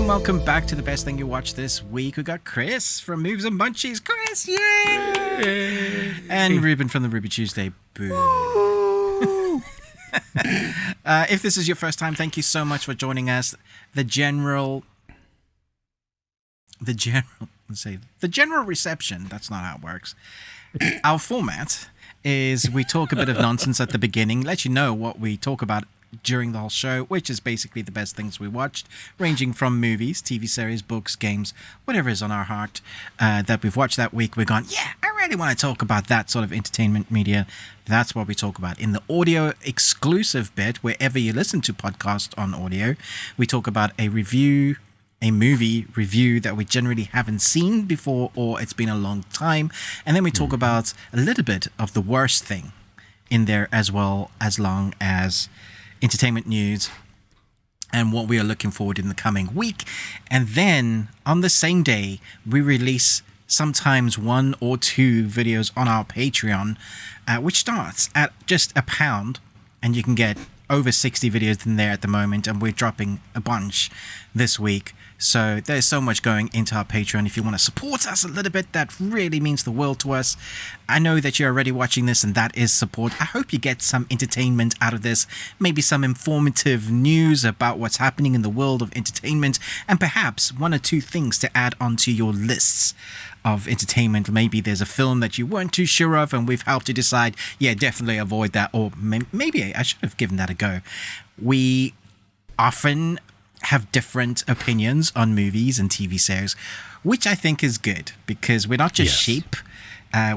and welcome back to the best thing you watched this week. We got Chris from Movies and Munchies. Chris, yay! And Ruben from the Ruby Tuesday. Boo! If this is your first time, thank you so much for joining us. The general reception, that's not how it works. Our format is we talk a bit of nonsense at the beginning, let you know what we talk about during the whole show, which is basically the best things we watched, ranging from movies, TV series, books, games, whatever is on our heart that we've watched that week. We're going, yeah, I really want to talk about that sort of entertainment media. That's what we talk about. In the audio exclusive bit, wherever you listen to podcasts on audio, we talk about a movie review that we generally haven't seen before, or it's been a long time. And then we talk about a little bit of the worst thing in there, as well as long as entertainment news and what we are looking forward in the coming week. And then on the same day, we release sometimes 1 or 2 videos on our Patreon, which starts at just £1, and you can get over 60 videos in there at the moment, and we're dropping a bunch this week. So there's so much going into our Patreon. If you want to support us a little bit, that really means the world to us. I know that you're already watching this, and that is support. I hope you get some entertainment out of this, maybe some informative news about what's happening in the world of entertainment, and perhaps 1 or 2 things to add onto your lists of entertainment. Maybe there's a film that you weren't too sure of, and we've helped you decide, yeah, definitely avoid that, or maybe I should have given that a go. We often have different opinions on movies and TV series, which I think is good, because we're not just sheep.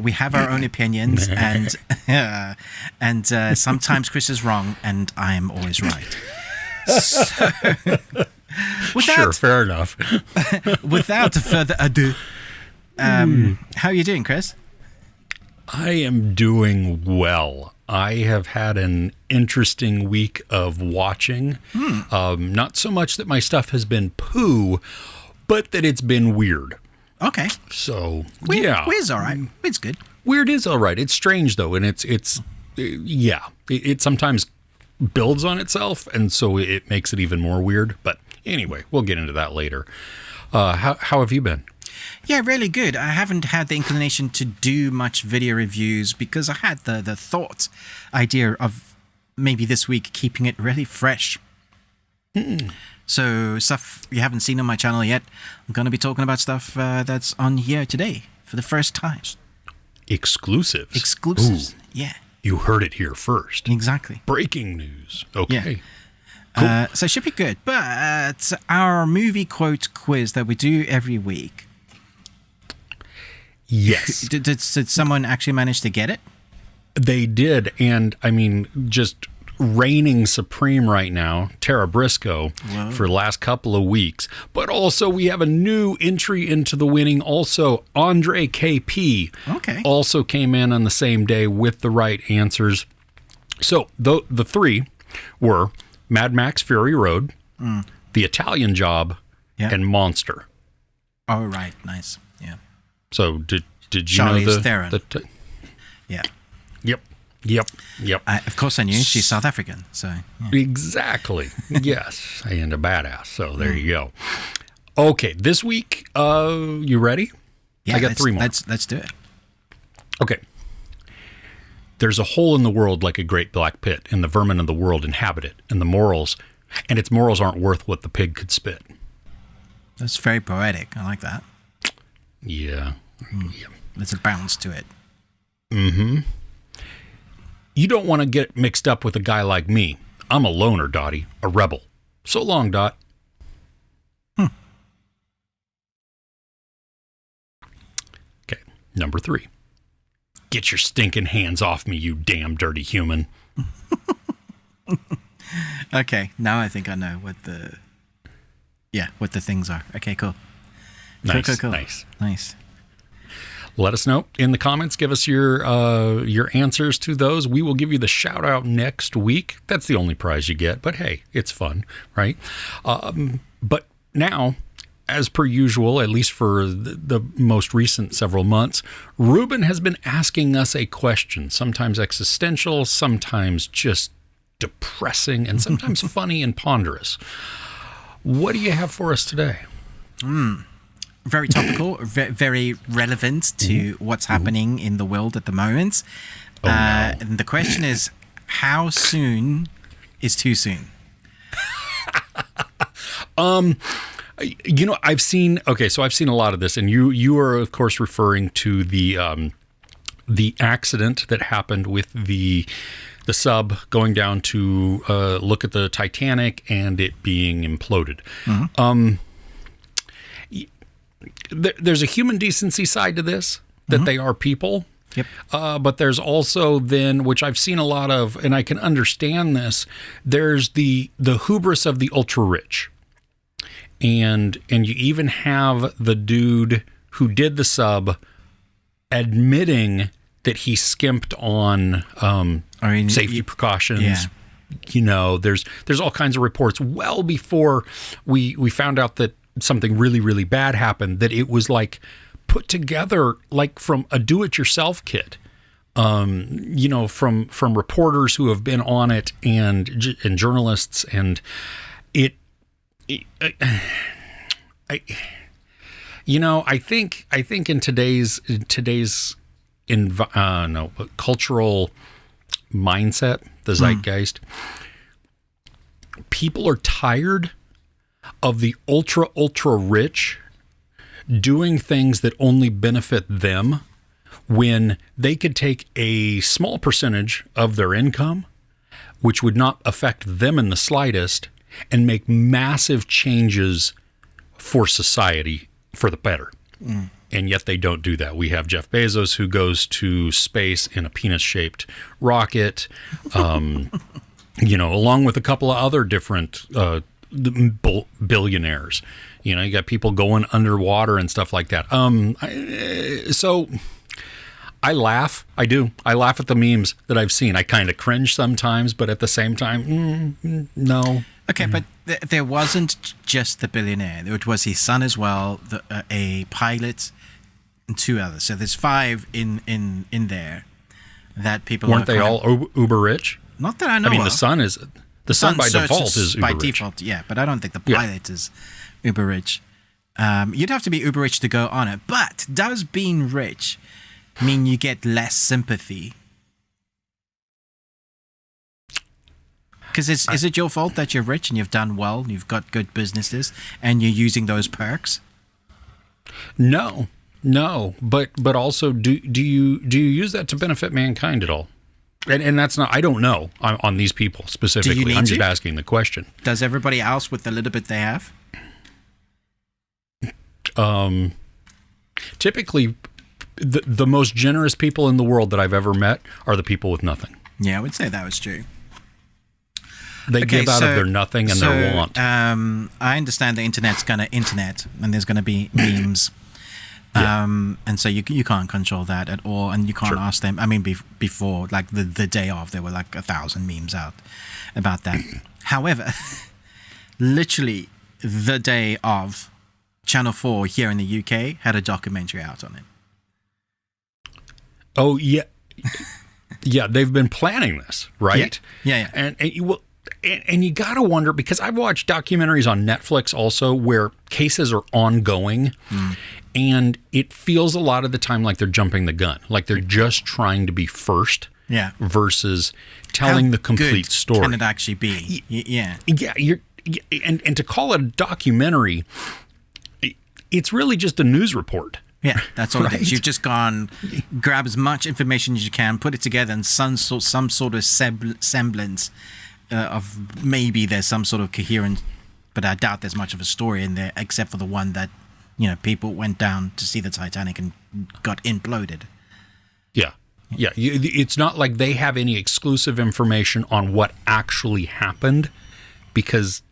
We have our own opinions, and sometimes Chris is wrong, and I am always right. So, sure, fair enough. Without further ado, how are you doing, Chris? I am doing well. I have had an interesting week of watching. Not so much that my stuff has been poo, but that it's been weird. Okay. So, yeah. Weird's all right. It's good. Weird is all right. It's strange, though, and it sometimes builds on itself, and so it makes it even more weird. But anyway, we'll get into that later. How have you been? Yeah, really good. I haven't had the inclination to do much video reviews because I had the idea of maybe this week keeping it really fresh. So stuff you haven't seen on my channel yet, I'm going to be talking about stuff that's on here today for the first time. Exclusives. Ooh, yeah. You heard it here first. Exactly. Breaking news. Okay. Yeah. Cool. So it should be good. But our movie quote quiz that we do every week. Yes. Did someone actually manage to get it? They did. And I mean, just reigning supreme right now, Tara Briscoe. Whoa. For the last couple of weeks. But also we have a new entry into the winning. Also, Andre KP also came in on the same day with the right answers. So the 3 were Mad Max Fury Road, The Italian Job, and Monster. Oh, right. Nice. Yeah. So did you Charlize know Theron. Yeah. Yep. Of course I knew. She's South African. So yeah. Exactly. Yes. And a badass. So there you go. Okay. This week, you ready? Yeah, I got 3 more. Let's do it. Okay. There's a hole in the world like a great black pit, and the vermin of the world inhabit it, and its morals aren't worth what the pig could spit. That's very poetic. I like that. Yeah. There's a bounce to it. You don't want to get mixed up with a guy like me. I'm a loner, Dottie, a rebel. So long, Dot. Okay, number 3. Get your stinking hands off me, you damn dirty human. Okay, now I think I know what the things are. Okay, cool. Nice, cool. Nice. Let us know in the comments. Give us your answers to those. We will give you the shout out next week. That's the only prize you get, but hey, it's fun, right? But now, as per usual, at least for the most recent several months, Ruben has been asking us a question, sometimes existential, sometimes just depressing, and sometimes funny and ponderous. What do you have for us today? Very topical, very relevant to what's happening in the world at the moment. No. And the question is, how soon is too soon? I've seen a lot of this, and you are of course referring to the accident that happened with the sub going down to look at the Titanic and it being imploded. There's a human decency side to this, that they are people. Yep. But there's also then, which I've seen a lot of, and I can understand this, there's the hubris of the ultra rich. And you even have the dude who did the sub admitting that he skimped on safety precautions. Yeah. There's all kinds of reports well before we found out that something really, really bad happened, that it was like put together like from a do-it-yourself kit. From reporters who have been on it and journalists, and I think in today's cultural mindset, the zeitgeist, people are tired of the ultra rich doing things that only benefit them, when they could take a small percentage of their income, which would not affect them in the slightest, and make massive changes for society for the better. And yet they don't do that. We have Jeff Bezos, who goes to space in a penis-shaped rocket, along with a couple of other different billionaires. You got people going underwater and stuff like that. So I laugh. I do. I laugh at the memes that I've seen. I kind of cringe sometimes, but at the same time, no. Okay, but there wasn't just the billionaire. It was his son as well, a pilot, and two others. So there's five in there that people weren't they all uber rich? Not that I know. I mean, of. the son by default is uber by rich. default, yeah. But I don't think the pilot is uber rich. You'd have to be uber rich to go on it. But does being rich mean you get less sympathy? Because is it your fault that you're rich and you've done well and you've got good businesses and you're using those perks? No. But also, do you use that to benefit mankind at all? And that's not, I don't know on these people specifically. I'm just asking the question. Does everybody else with the little bit they have? Typically, the most generous people in the world that I've ever met are the people with nothing. Yeah, I would say that was true. They give out of their nothing and their want. I understand the internet's going to internet, and there's going to be memes. And so you can't control that at all, and you can't ask them. I mean, before, like the day of, there were like 1,000 memes out about that. However, literally the day of, Channel 4 here in the UK had a documentary out on it. Oh, yeah. Yeah, they've been planning this, right? Yeah. And you got to wonder, because I've watched documentaries on Netflix also where cases are ongoing, and it feels a lot of the time like they're jumping the gun, like they're just trying to be first, versus telling the complete story. Can it actually be? Yeah. And to call it a documentary, it's really just a news report. Yeah, that's all it is. You've just gone, grab as much information as you can, put it together, and some sort of semblance of maybe there's some sort of coherent, but I doubt there's much of a story in there, except for the one that, people went down to see the Titanic and got imploded. Yeah. It's not like they have any exclusive information on what actually happened, because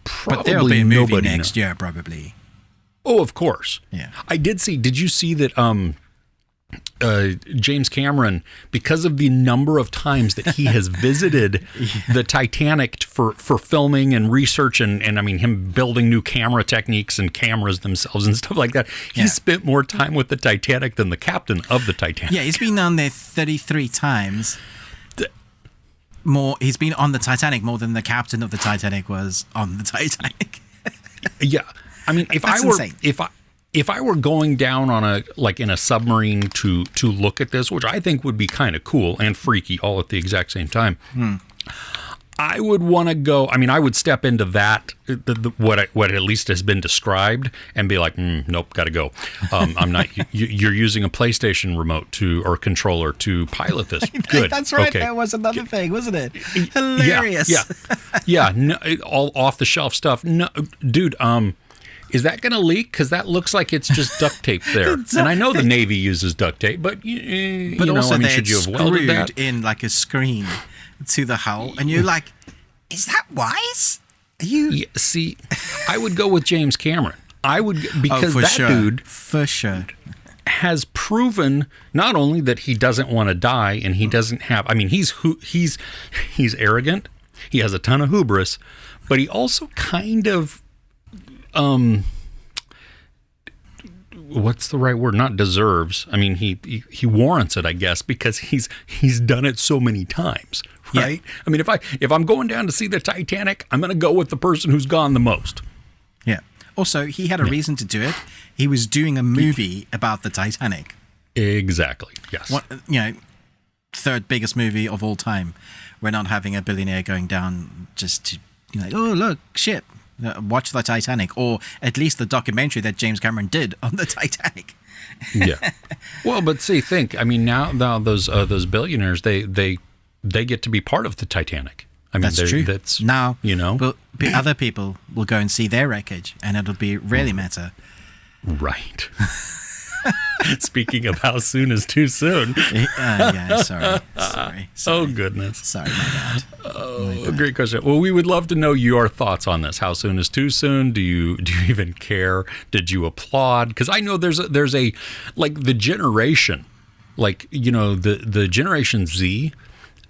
probably but there'll be a movie next year, probably. Oh, of course. Yeah. Did you see that James Cameron, because of the number of times that he has visited the Titanic for filming and research and I mean him building new camera techniques and cameras themselves and stuff like that, he spent more time with the Titanic than the captain of the Titanic. Yeah, he's been on there 33 times. He's been on the Titanic more than the captain of the Titanic was on the Titanic. Yeah. I mean, if I were going down on in a submarine to look at this, which I think would be kind of cool and freaky all at the exact same time, I would want to go. I mean, I would step into that what at least has been described and be like, nope, got to go. I'm not. You're using a PlayStation remote or controller to pilot this. Good. That's right. Okay. That was another thing, wasn't it? Hilarious. Yeah. No, all off the shelf stuff. No, dude. Is that going to leak? Because that looks like it's just duct tape there. And I know the Navy uses duct tape, but also should you have welded that in like a screen to the hull, and you're like, is that wise? Are you? Yeah, see, I would go with James Cameron. I would, because dude for sure has proven not only that he doesn't want to die, and he doesn't have. I mean, he's arrogant. He has a ton of hubris, but he also kind of. What's the right word? Not deserves. I mean, he warrants it, I guess, because he's done it so many times, right? Yeah. I mean, if I'm going down to see the Titanic, I'm going to go with the person who's gone the most. Yeah. Also, he had a reason to do it. He was doing a movie about the Titanic. Exactly. Yes. Third biggest movie of all time. We're not having a billionaire going down just to oh look, ship. Watch the Titanic, or at least the documentary that James Cameron did on the Titanic. Yeah. Well, but think. I mean, now those billionaires, they get to be part of the Titanic. I mean, that's true. That's now, but other people will go and see their wreckage, and it'll be really meta. Right. Speaking of how soon is too soon. Sorry. Oh, goodness. Sorry, my bad. Great question. Well, we would love to know your thoughts on this. How soon is too soon? Do you even care? Did you applaud? Because I know there's a like the generation, the Generation Z,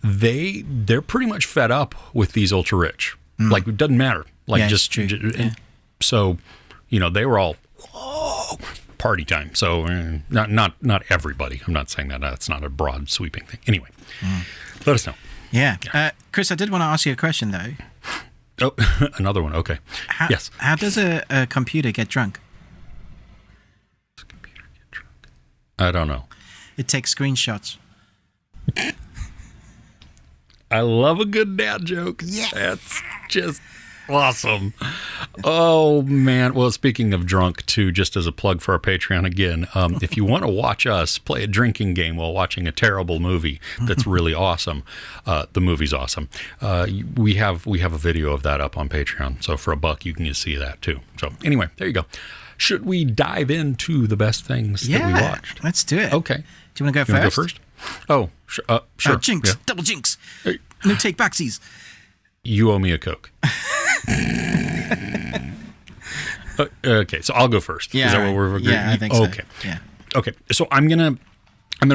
they're pretty much fed up with these ultra rich. Like, it doesn't matter. So, they were all, whoa, party time. So not everybody. I'm not saying that. That's not a broad sweeping thing. Anyway, let us know. Yeah. Chris, I did want to ask you a question, though. Oh, another one. Okay. Yes. How does a computer get drunk? I don't know. It takes screenshots. I love a good dad joke. Yeah. That's just awesome. Oh, man. Well, speaking of drunk, too, just as a plug for our Patreon again, if you want to watch us play a drinking game while watching a terrible movie that's really awesome, the movie's awesome. We have a video of that up on Patreon. So for $1, you can just see that, too. So anyway, there you go. Should we dive into the best things that we watched? Let's do it. Okay. Do you want to go first? Oh, sure. Jinx. Yeah. Double jinx. Hey. No take backsies. You owe me a Coke. Okay, so I'll go first. Yeah, is that what we're agreeing? Yeah, I think so. Okay. Yeah. Okay, so I'm gonna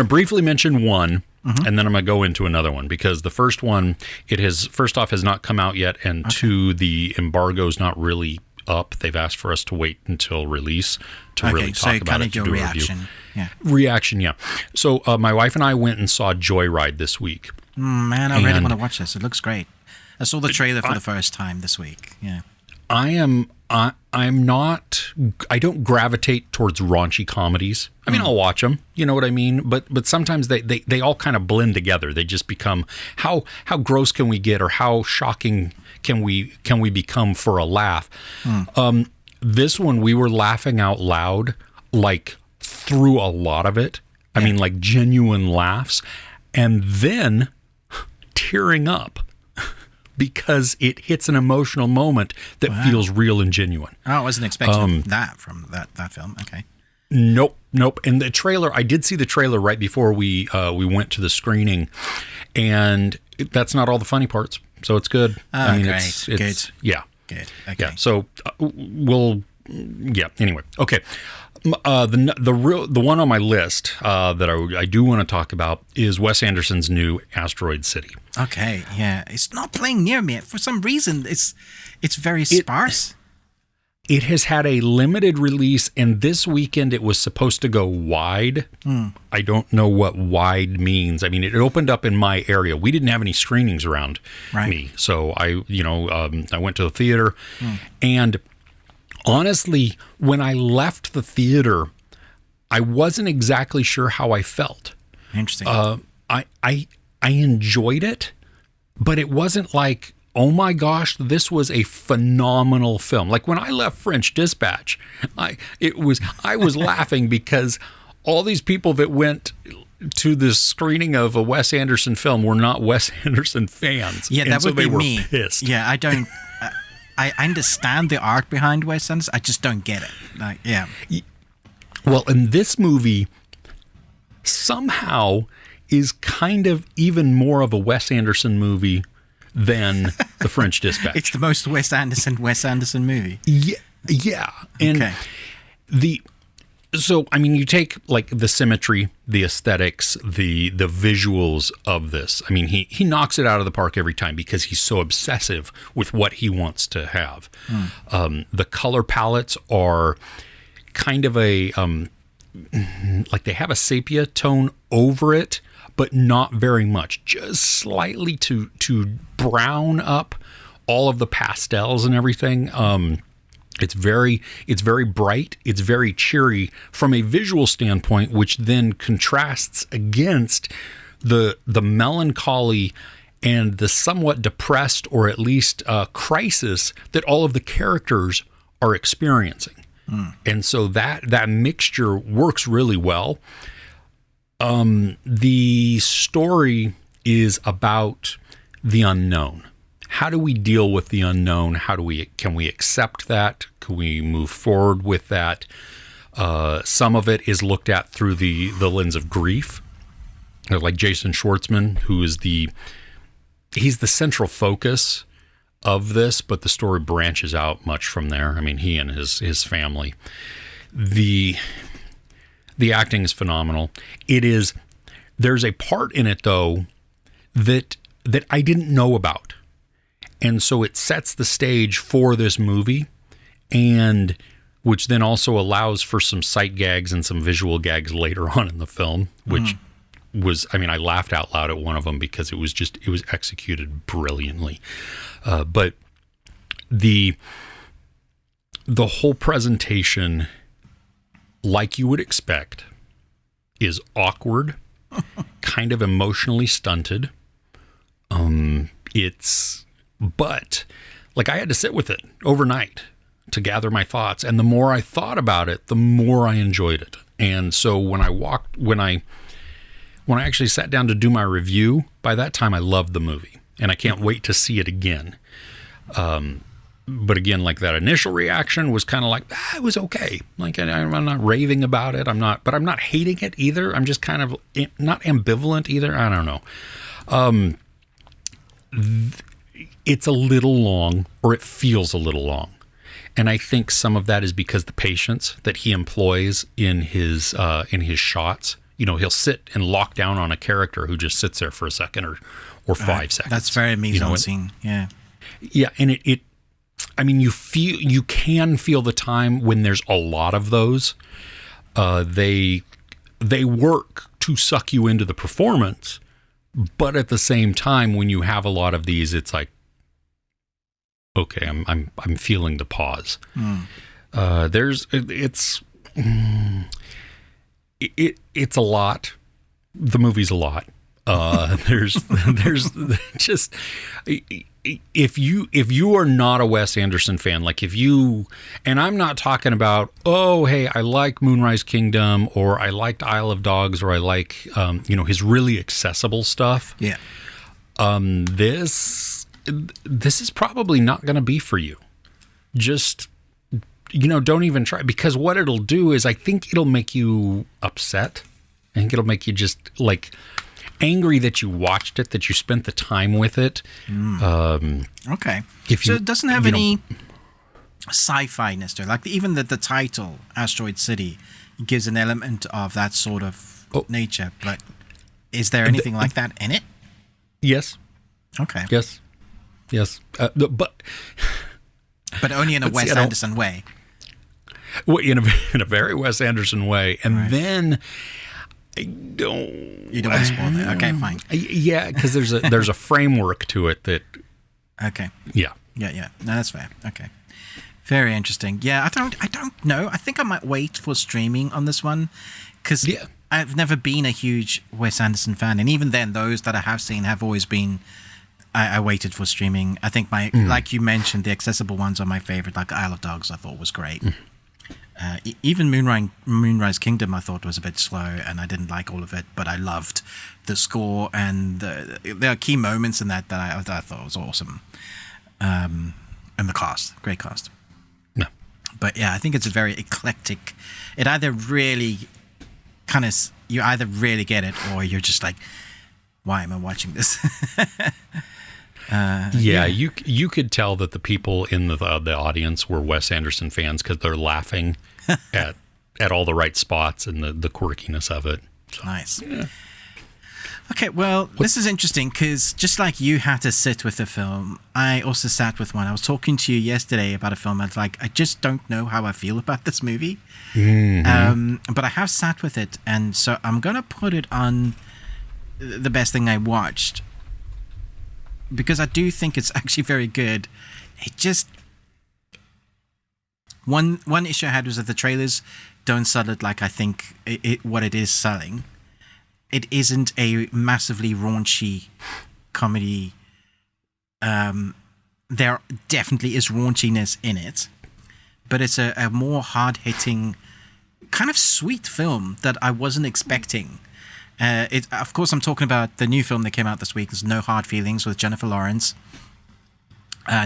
briefly mention one, and then I'm gonna go into another one because the first one, first off has not come out yet, and two, the embargo's not really up. They've asked for us to wait until release to really talk about it. To do reaction. A review. Yeah. Reaction, yeah. So my wife and I went and saw Joyride this week. Man, I really want to watch this. It looks great. I saw the trailer for the first time this week. Yeah. I'm not. I don't gravitate towards raunchy comedies. I mean, I'll watch them. You know what I mean? But sometimes they all kind of blend together. They just become how gross can we get, or how shocking can we become for a laugh? This one, we were laughing out loud, like through a lot of it. I mean, like genuine laughs, and then tearing up. Because it hits an emotional moment that feels real and genuine. Oh, I wasn't expecting that from that film. Okay. Nope. And the trailer, I did see the trailer right before we went to the screening, and that's not all the funny parts. So it's good. Oh, I mean, great. it's good. Yeah. Good. Okay. Yeah. So Anyway. Okay. The one on my list that I do want to talk about is Wes Anderson's new Asteroid City. Okay, yeah, it's not playing near me for some reason. It's very sparse. It has had a limited release, and this weekend it was supposed to go wide. I don't know what wide means. I mean, it opened up in my area. We didn't have any screenings around me, so I went to the theater, and honestly, when I left the theater, I wasn't exactly sure how I felt. Interesting. I enjoyed it, but it wasn't like, oh my gosh, this was a phenomenal film. Like when I left French Dispatch, I was laughing because all these people that went to this screening of a Wes Anderson film were not Wes Anderson fans. Yeah, that would be me. Pissed. Yeah, I don't. I understand the art behind Wes Anderson. I just don't get it. Like, yeah. Well, in this movie, somehow is kind of even more of a Wes Anderson movie than The French Dispatch. It's the most Wes Anderson movie. Yeah. And okay. So, I mean, you take like the symmetry, the aesthetics, the visuals of this. I mean, he knocks it out of the park every time because he's so obsessive with what he wants to have. The color palettes are kind of a, like they have a sepia tone over it, but not very much, just slightly to brown up all of the pastels and everything. It's very bright. It's very cheery from a visual standpoint, which then contrasts against the melancholy and the somewhat depressed, or at least crisis that all of the characters are experiencing. And so that mixture works really well. The story is about the unknown. How do we deal with the unknown? Can we accept that? Can we move forward with that? Some of it is looked at through the lens of grief. Like Jason Schwartzman, who is he's the central focus of this, but the story branches out much from there. I mean, he and his family. The acting is phenomenal. There's a part in it though that I didn't know about. And so it sets the stage for this movie, and which then also allows for some sight gags and some visual gags later on in the film, which was, I mean, I laughed out loud at one of them because it was executed brilliantly. But the whole presentation, like you would expect, is awkward, kind of emotionally stunted. But like I had to sit with it overnight to gather my thoughts. And the more I thought about it, the more I enjoyed it. And so when I actually sat down to do my review, by that time I loved the movie and I can't wait to see it again. But again, like that initial reaction was kind of like, it was okay. Like I'm not raving about it. I'm not hating it either. I'm just kind of not ambivalent either. I don't know. It's a little long, or it feels a little long. And I think some of that is because the patience that he employs in his shots. You know, he'll sit and lock down on a character who just sits there for a second or 5 seconds. That's very mise-en-scene. Yeah. Yeah, and it I mean, you can feel the time when there's a lot of those. They work to suck you into the performance, but at the same time, when you have a lot of these, it's like, okay, I'm feeling the pause. It's a lot. The movie's a lot. There's just, if you are not a Wes Anderson fan, like and I'm not talking about, oh, hey, I like Moonrise Kingdom, or I liked Isle of Dogs, or I like, his really accessible stuff. Yeah. This is probably not going to be for you. Just, don't even try, because what it'll do is I think it'll make you upset. I think it'll make you just like angry that you watched it, that you spent the time with it. Okay. So it doesn't have any sci-fi-ness to it. Like even the title, Asteroid City, gives an element of that sort of nature. But is there anything like that in it? Yes. Okay. Yes. But only in a Wes Anderson way. Well, in a very Wes Anderson way. And then you don't want to spoil that. Okay, fine. Yeah, because there's a framework to it that. Okay. Yeah. No, that's fair. Okay. Very interesting. Yeah, I don't know. I think I might wait for streaming on this one because I've never been a huge Wes Anderson fan, and even then, those that I have seen have always been. I waited for streaming. I think like you mentioned, the accessible ones are my favorite. Like Isle of Dogs, I thought was great. Even Moonrise Kingdom, I thought was a bit slow, and I didn't like all of it. But I loved the score, and there are key moments in that I thought was awesome. And the cast, great cast. No, but yeah, I think it's a very eclectic. It either really you either really get it, or you're just like, why am I watching this? You could tell that the people in the audience were Wes Anderson fans because they're laughing at all the right spots and the quirkiness of it. So, nice. Yeah. Okay, well, this is interesting because just like you had to sit with the film, I also sat with one. I was talking to you yesterday about a film. I was like, I just don't know how I feel about this movie. Mm-hmm. But I have sat with it, and so I'm going to put it on the best thing I watched because I do think it's actually very good. It just one issue I had was that the trailers don't sell it like I think what it is selling. It isn't a massively raunchy comedy. There definitely is raunchiness in it, but it's a more hard-hitting, kind of sweet film that I wasn't expecting. Of course, I'm talking about the new film that came out this week. It's No Hard Feelings with Jennifer Lawrence,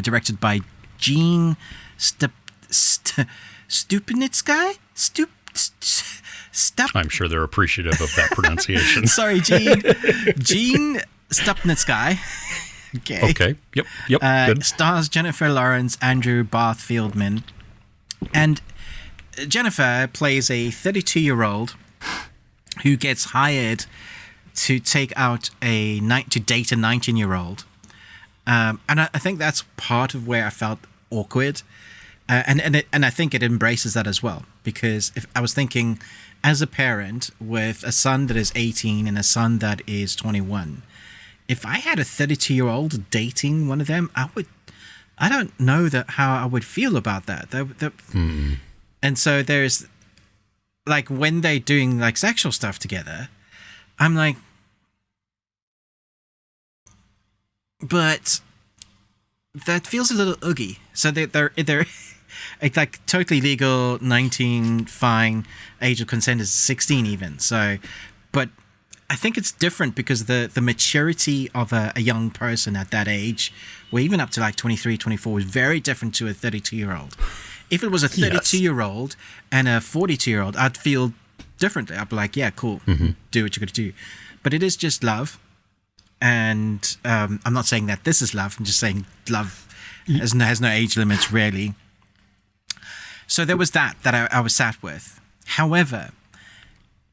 directed by Gene Stupnitsky. I'm sure they're appreciative of that pronunciation. Sorry, Gene Stupnitsky. Okay. Yep. Good. Stars Jennifer Lawrence, Andrew Barth Fieldman, and Jennifer plays a 32-year-old who gets hired to take out to date a 19-year-old, and I think that's part of where I felt awkward, and I think it embraces that as well, because if I was thinking, as a parent with a son that is 18 and a son that is 21, if I had a 32-year-old dating one of them, I don't know how I would feel about that. And so there's, like, when they're doing, like, sexual stuff together, I'm like, but that feels a little oogie. So they're it's like totally legal, 19, fine, age of consent is 16 even. So, but I think it's different because the maturity of a young person at that age, or even up to like 23, 24, is very different to a 32-year-old. If it was a 32-year-old and a 42-year-old, I'd feel differently. I'd be like, yeah, cool, do what you're going to do. But it is just love. And I'm not saying that this is love. I'm just saying love has no age limits, really. So there was that I was sat with. However,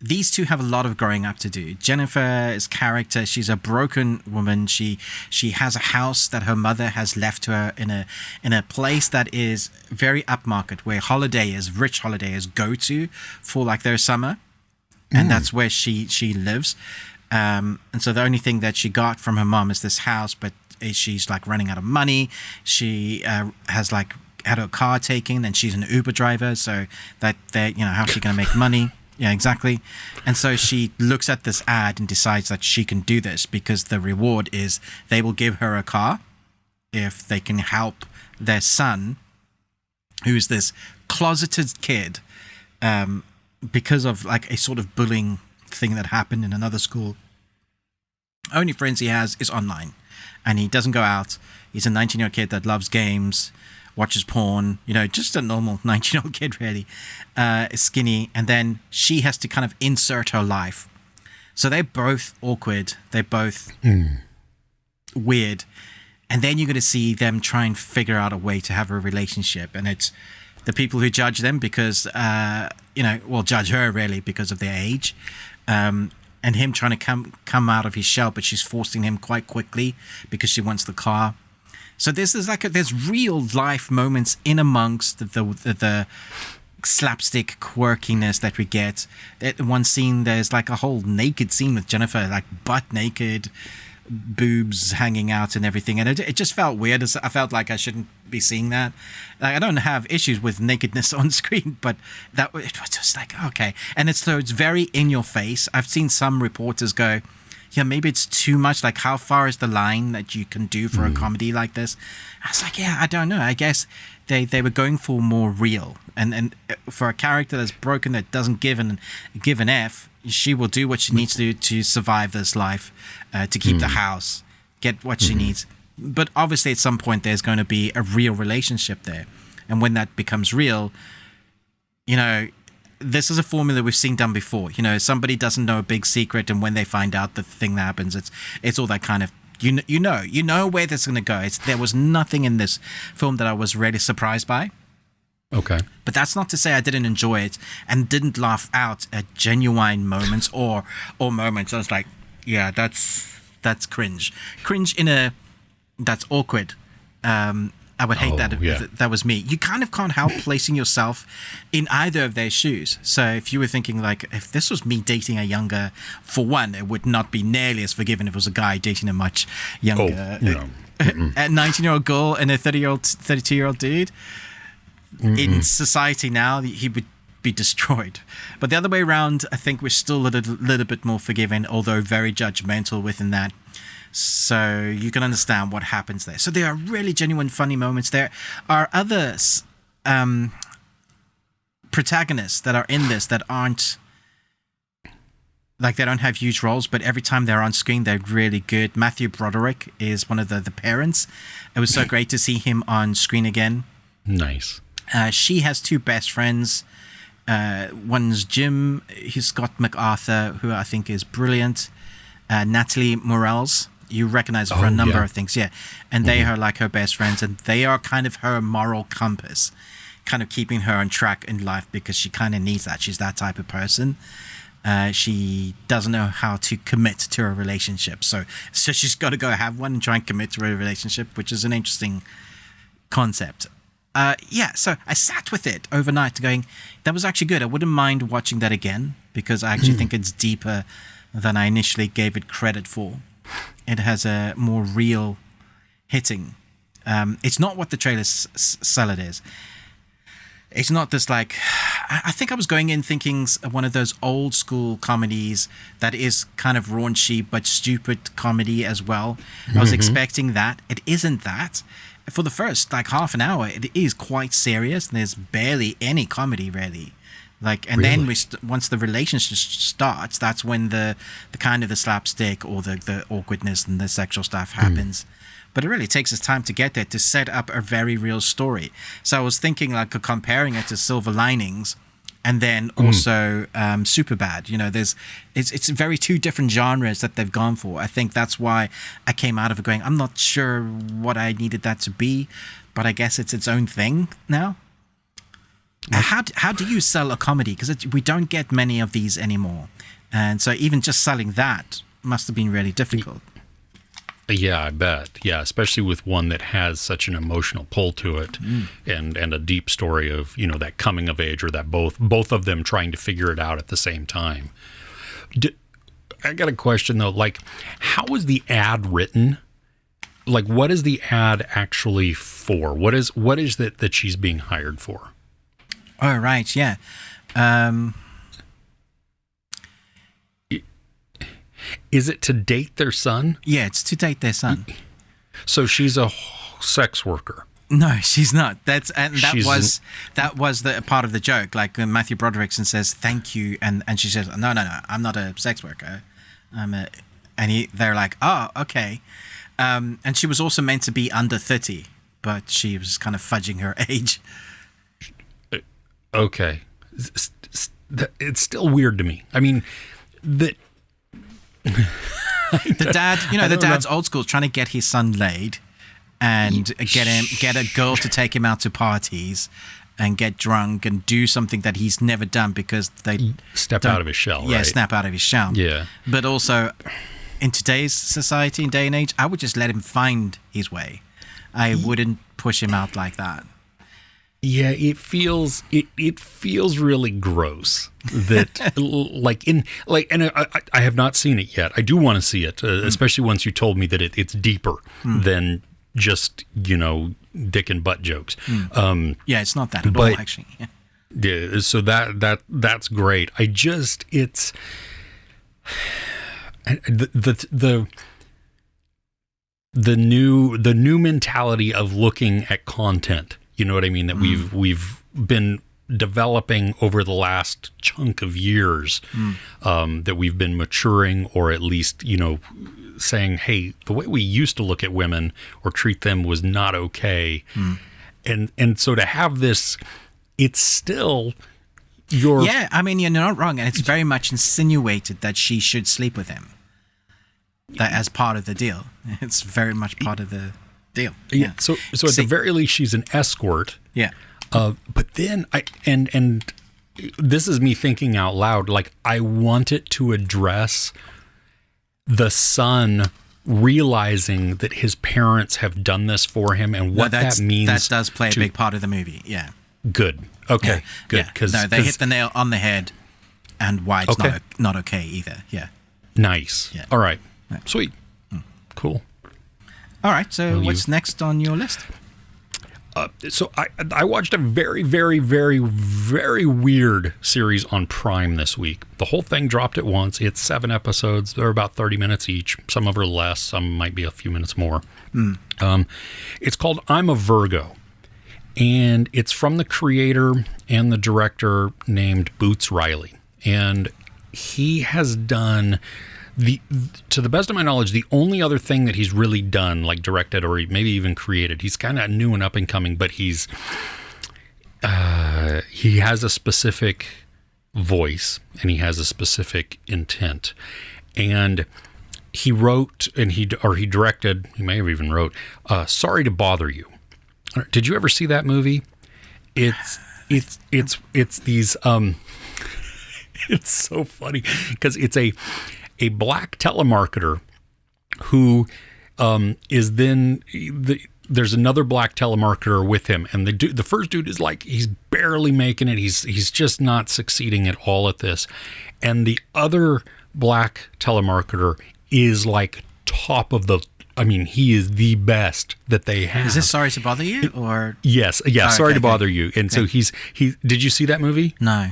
these two have a lot of growing up to do. Jennifer's character, she's a broken woman. She has a house that her mother has left to her in a place that is very upmarket, where rich holidayers go to for like their summer, and that's where she lives. And so the only thing that she got from her mom is this house, but she's like running out of money. She has like had her car taken, and she's an Uber driver, so that how's she going to make money? Yeah, exactly. And so she looks at this ad and decides that she can do this because the reward is they will give her a car if they can help their son, who's this closeted kid, because of like a sort of bullying thing that happened in another school. Only friends he has is online, and he doesn't go out. He's a 19-year-old kid that loves games, watches porn, just a normal 19-year-old kid, really, is skinny. And then she has to kind of insert her life. So they're both awkward. They're both weird. And then you're going to see them try and figure out a way to have a relationship. And it's the people who judge them because, judge her really because of their age. And him trying to come out of his shell, but she's forcing him quite quickly because she wants the car. So there's real life moments in amongst the slapstick quirkiness that we get. At one scene, there's like a whole naked scene with Jennifer, like butt naked, boobs hanging out and everything, and it just felt weird. I felt like I shouldn't be seeing that. Like, I don't have issues with nakedness on screen, but it was just like, okay. And it's very in your face. I've seen some reporters go, yeah, maybe it's too much. Like, how far is the line that you can do for a comedy like this? I was like, yeah, I don't know. I guess they were going for more real, and for a character that's broken, that doesn't give an F, she will do what she needs to survive this life, to keep the house, get what she needs. But obviously, at some point, there's going to be a real relationship there, and when that becomes real, this is a formula we've seen done before. Somebody doesn't know a big secret, and when they find out the thing that happens, it's all that kind of you know where this is going to go. There was nothing in this film that I was really surprised by. Okay. But that's not to say I didn't enjoy it and didn't laugh out at genuine moments or moments. I was like, yeah, that's cringe. Cringe that's awkward. I would hate that if that was me. You kind of can't help placing yourself in either of their shoes. So if you were thinking, like, if this was me dating a younger, for one, it would not be nearly as forgiving if it was a guy dating a much younger, a 19-year-old girl and a 32-year-old dude. In society now, he would be destroyed. But the other way around, I think we're still a little bit more forgiving, although very judgmental within that. So you can understand what happens there. So there are really genuine funny moments. There are other protagonists that are in this that aren't, like, they don't have huge roles, but every time they're on screen, they're really good. Matthew Broderick is one of the parents. It was so great to see him on screen again. Nice. She has two best friends. One's Jim. He's Scott MacArthur, who I think is brilliant. Natalie Morales. You recognize her for a number of things, yeah. And they are like her best friends, and they are kind of her moral compass, kind of keeping her on track in life, because she kind of needs that. She's that type of person. She doesn't know how to commit to a relationship, so she's got to go have one and try and commit to a relationship, which is an interesting concept. So I sat with it overnight going, that was actually good. I wouldn't mind watching that again, because I actually think it's deeper than I initially gave it credit for. It has a more real hitting. It's not what the trailers sell it is. It's not this, like, I think I was going in thinking one of those old school comedies that is kind of raunchy but stupid comedy as well. I was expecting that. It isn't that. For the first, like, half an hour, it is quite serious. There's barely any comedy, really. Like, and then once the relationship starts, that's when the kind of the slapstick or the awkwardness and the sexual stuff happens. But it really takes its time to get there, to set up a very real story. So I was thinking, like, comparing it to Silver Linings, and then also Superbad. It's very two different genres that they've gone for. I think that's why I came out of it going, I'm not sure what I needed that to be, but I guess it's its own thing now. How do you sell a comedy? Because we don't get many of these anymore. And so even just selling that must have been really difficult. Yeah, I bet. Yeah, especially with one that has such an emotional pull to it, and a deep story of, that coming of age, or that both of them trying to figure it out at the same time. I got a question though, like, how was the ad written? Like, what is the ad actually for? What is it that she's being hired for? Oh, right, yeah. Is it to date their son? Yeah, it's to date their son. So she's a sex worker. No, she's not. That was the part of the joke. Like, Matthew Broderickson says thank you, and she says no, I'm not a sex worker. They're like, oh, okay. And she was also meant to be under 30, but she was kind of fudging her age. Okay, it's still weird to me. I mean, the dad, the dad's old school, trying to get his son laid, and get a girl to take him out to parties, and get drunk and do something that he's never done, because they step out of his shell. Yeah, right? Snap out of his shell. Yeah, but also in today's society and day and age, I would just let him find his way. I wouldn't push him out like that. Yeah, it feels really gross that and I have not seen it yet. I do want to see it, especially once you told me that it's deeper than just dick and butt jokes. Yeah, it's not that at all, actually. Yeah, so that's great. It's the new mentality of looking at content. You know what I mean? That we've been developing over the last chunk of years, that we've been maturing, or at least, saying, hey, the way we used to look at women or treat them was not okay. And so to have this, it's still your... Yeah, I mean, you're not wrong. And it's very much insinuated that she should sleep with him. That as part of the deal. It's very much part of the deal. Yeah. So at the very least, she's an escort. Yeah. But then and this is me thinking out loud. Like, I want it to address the son realizing that his parents have done this for him and what that means. That does play a big part of the movie. Yeah. Good. Okay. Yeah. Good. Because they hit the nail on the head, and why it's not okay either. Yeah. Nice. Yeah. All right. Sweet. Cool. All right. So what's next on your list? So I watched a very, very, very, very weird series on Prime this week. The whole thing dropped at once. It's 7 episodes. They're about 30 minutes each. Some of them are less. Some might be a few minutes more. It's called I'm a Virgo. And it's from the creator and the director named Boots Riley. And he has done... to the best of my knowledge, the only other thing that he's really done, like directed or maybe even created, he's kind of new and up and coming, but he has a specific voice and he has a specific intent. And he wrote and he directed, he may have even wrote, Sorry to Bother You. Did you ever see that movie? It's these, it's so funny because it's a black telemarketer who is then there's another black telemarketer with him, and the first dude is like, he's barely making it. He's just not succeeding at all at this, and the other black telemarketer is like top of the. I mean, he is the best that they have. Is this Sorry to Bother You or? Yes, yeah. Oh, Sorry to Bother You, and so he. Did you see that movie? No.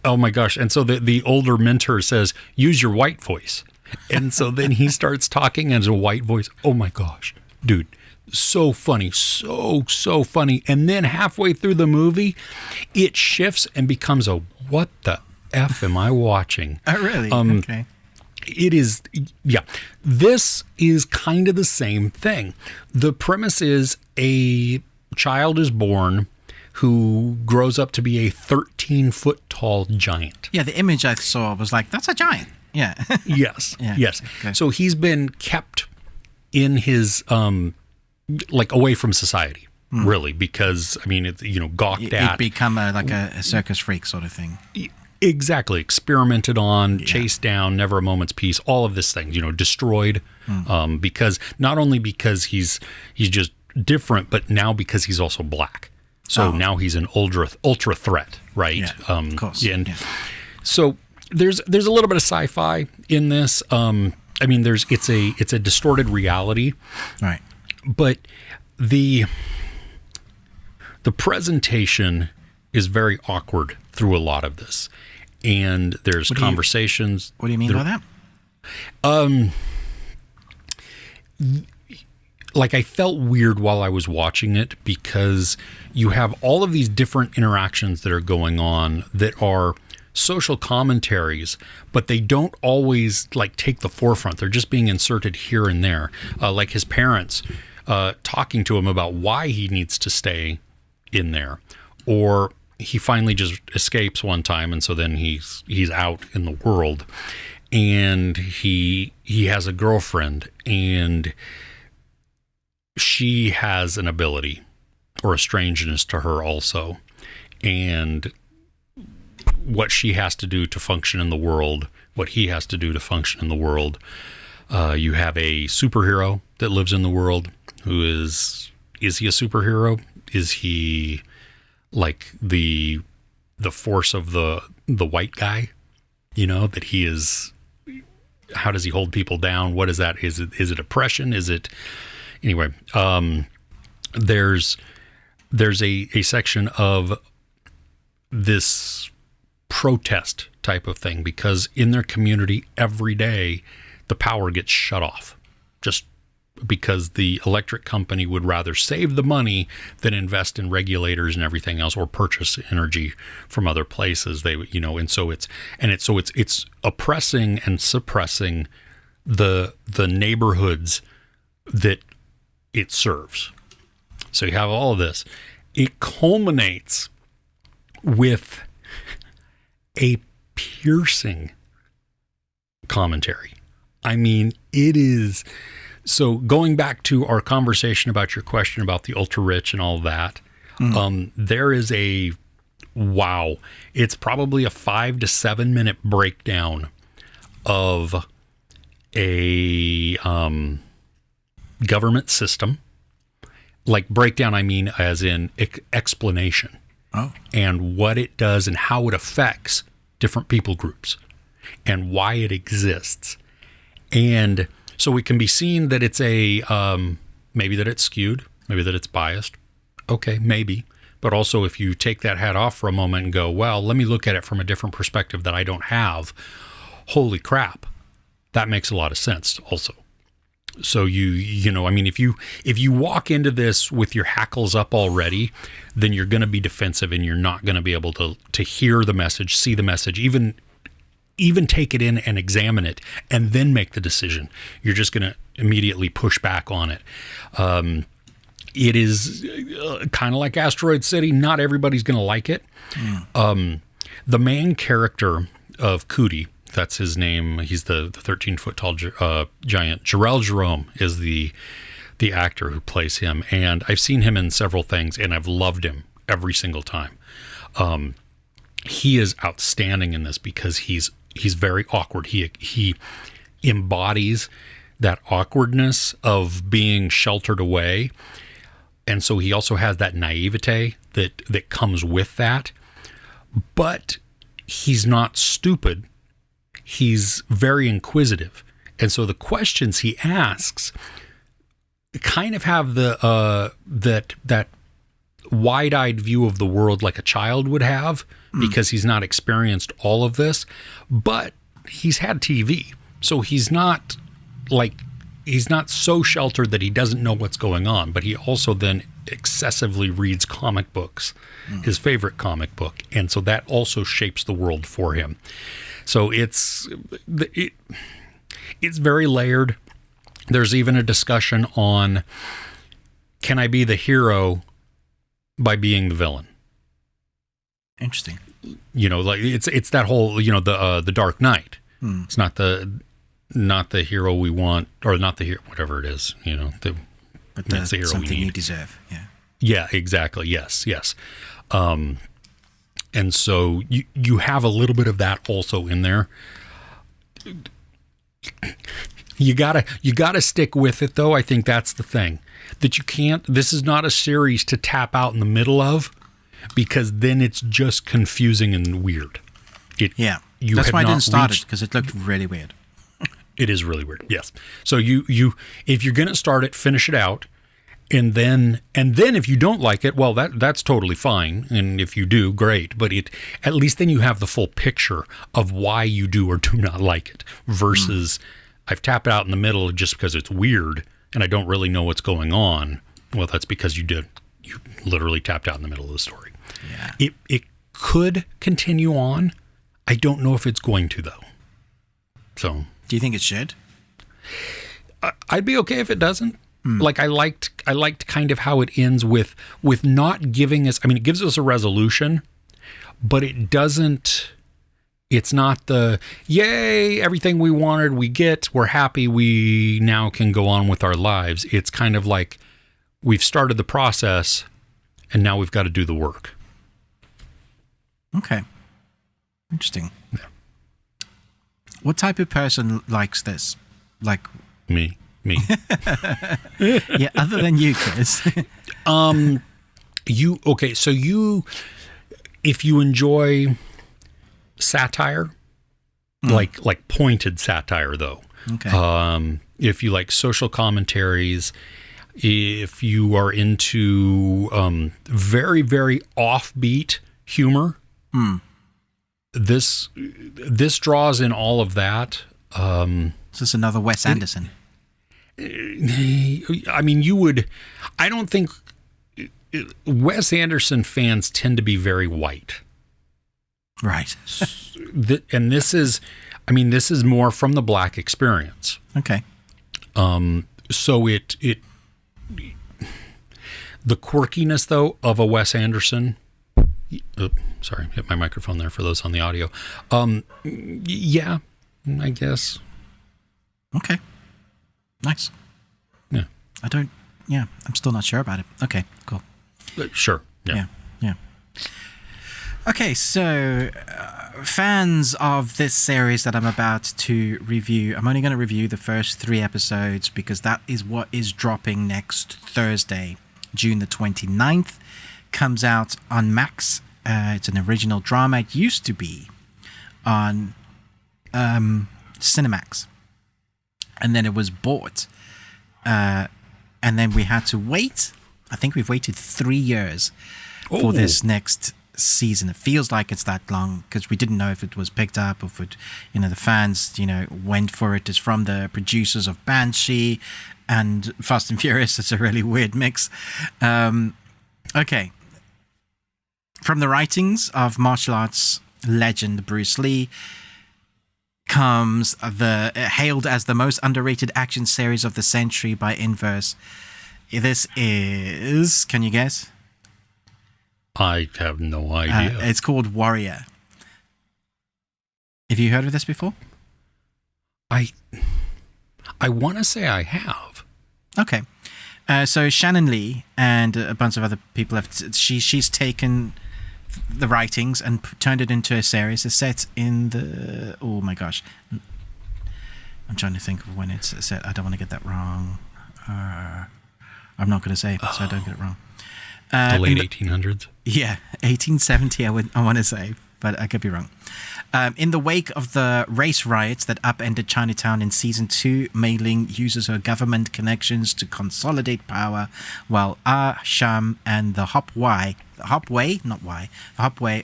Oh my gosh. And so the older mentor says, use your white voice. And so then he starts talking as a white voice. Oh my gosh, dude. So funny. So funny. And then halfway through the movie, it shifts and becomes a, what the F am I watching? Oh, really? Okay. It is, yeah. This is kind of the same thing. The premise is a child is born who grows up to be a 13-foot tall giant. Yeah, the image I saw was like, that's a giant. Yeah. Yes. Yeah. Yes. Okay. So he's been kept in his, like away from society, really, because, I mean, gawked at. He'd become a circus freak sort of thing. Exactly. Experimented on, chased down, never a moment's peace, all of this things, destroyed, because not only because he's just different, but now because he's also black. So now he's an ultra threat, right? Yeah, of course. And so there's a little bit of sci-fi in this. I mean, it's a distorted reality, right? But the presentation is very awkward through a lot of this, and there's conversations. What do you mean by that? Like, I felt weird while I was watching it because you have all of these different interactions that are going on that are social commentaries, but they don't always like take the forefront. They're just being inserted here and there. Like his parents talking to him about why he needs to stay in there, or he finally just escapes one time, and so then he's out in the world, and he has a girlfriend, and she has an ability or a strangeness to her also, and what she has to do to function in the world, what he has to do to function in the world. You have a superhero that lives in the world who is he a superhero? Is he like the force of the white guy, that he is. How does he hold people down? What is that? Is it oppression? Is it anyway? There's a section of this protest type of thing because in their community every day the power gets shut off just because the electric company would rather save the money than invest in regulators and everything else or purchase energy from other places. They, and so it's oppressing and suppressing the neighborhoods that it serves. So you have all of this. It culminates with a piercing commentary. I mean, it is. So going back to our conversation about your question about the ultra rich and all that, there is it's probably a 5 to 7 minute breakdown of a government system. Like breakdown, I mean, as in explanation. Oh. And what it does and how it affects different people groups and why it exists. And so it can be seen that it's maybe that it's skewed, maybe that it's biased. Okay, maybe. But also if you take that hat off for a moment and go, well, let me look at it from a different perspective that I don't have. Holy crap. That makes a lot of sense also. So if you walk into this with your hackles up already, then you're going to be defensive and you're not going to be able to hear the message, see the message, even take it in and examine it and then make the decision. You're just going to immediately push back on it. It is kind of like Asteroid City. Not everybody's going to like it. The main character of Cootie, that's his name. He's the 13-foot tall giant. Jarrell Jerome is the actor who plays him. And I've seen him in several things and I've loved him every single time. He is outstanding in this because he's very awkward. He embodies that awkwardness of being sheltered away. And so he also has that naivete that comes with that. But he's not stupid. He's very inquisitive. And so the questions he asks kind of have that wide-eyed view of the world like a child would have, because he's not experienced all of this, but he's had TV. So he's not so sheltered that he doesn't know what's going on, but he also then excessively reads comic books, his favorite comic book. And so that also shapes the world for him. So it's very layered. There's even a discussion on, can I be the hero by being the villain? Interesting. Like it's that whole, the Dark Knight. It's not the hero we want, or not the hero, whatever it is, but that's the hero something you deserve. Yeah. Yeah, exactly. Yes. And so you have a little bit of that also in there. You gotta stick with it though. I think that's the thing, that you can't, this is not a series to tap out in the middle of, because then it's just confusing and weird. That's why I didn't start it, because it looked really weird. It is really weird. Yes. So you if you're going to start it, finish it out. And then if you don't like it, well, that's totally fine. And if you do, great. But at least then you have the full picture of why you do or do not like it, versus I've tapped out in the middle just because it's weird and I don't really know what's going on. Well, that's because you literally tapped out in the middle of the story. Yeah. It could continue on. I don't know if it's going to, though. So, do you think it should? I'd be okay if it doesn't. Like I liked kind of how it ends with not giving us, I mean, it gives us a resolution, but it doesn't, it's not the, yay, everything we wanted, we get, we're happy, we now can go on with our lives. It's kind of like we've started the process and now we've got to do the work. Okay. Interesting. Yeah. What type of person likes this? Like me. Yeah, other than you, Chris. if you enjoy satire, like pointed satire though. Okay. If you like social commentaries, if you are into very, very offbeat humor, this draws in all of that. So it's another Wes Anderson. I mean, I don't think Wes Anderson fans tend to be very white. Right. And this is more from the black experience. Okay. So the quirkiness though of a Wes Anderson. Sorry, hit my microphone there for those on the audio. Yeah, I guess. Okay. Nice. Yeah. I'm still not sure about it. Okay, cool. Sure. Yeah. Okay, so fans of this series that I'm about to review, I'm only going to review the first 3 episodes because that is what is dropping next Thursday, June the 29th. Comes out on Max. It's an original drama. It used to be on Cinemax. And then it was bought. And then we had to wait. I think we've waited 3 years for this next season. It feels like it's that long because we didn't know if it was picked up or if it, the fans, went for it. It's from the producers of Banshee and Fast and Furious. It's a really weird mix. Okay. From the writings of martial arts legend Bruce Lee comes the hailed as the most underrated action series of the century by Inverse. This is, can you guess? I have no idea. It's called Warrior. Have you heard of this before? I want to say I have. Okay. So Shannon Lee and a bunch of other people she's taken the writings and turned it into a series. It's set in the... Oh my gosh. I'm trying to think of when it's set. I don't want to get that wrong. I'm not going to say it, so I don't get it wrong. The late 1800s? Yeah, 1870 I want to say, but I could be wrong. In the wake of the race riots that upended Chinatown in Season 2, Mei Ling uses her government connections to consolidate power, while Ah Sham and the Hopway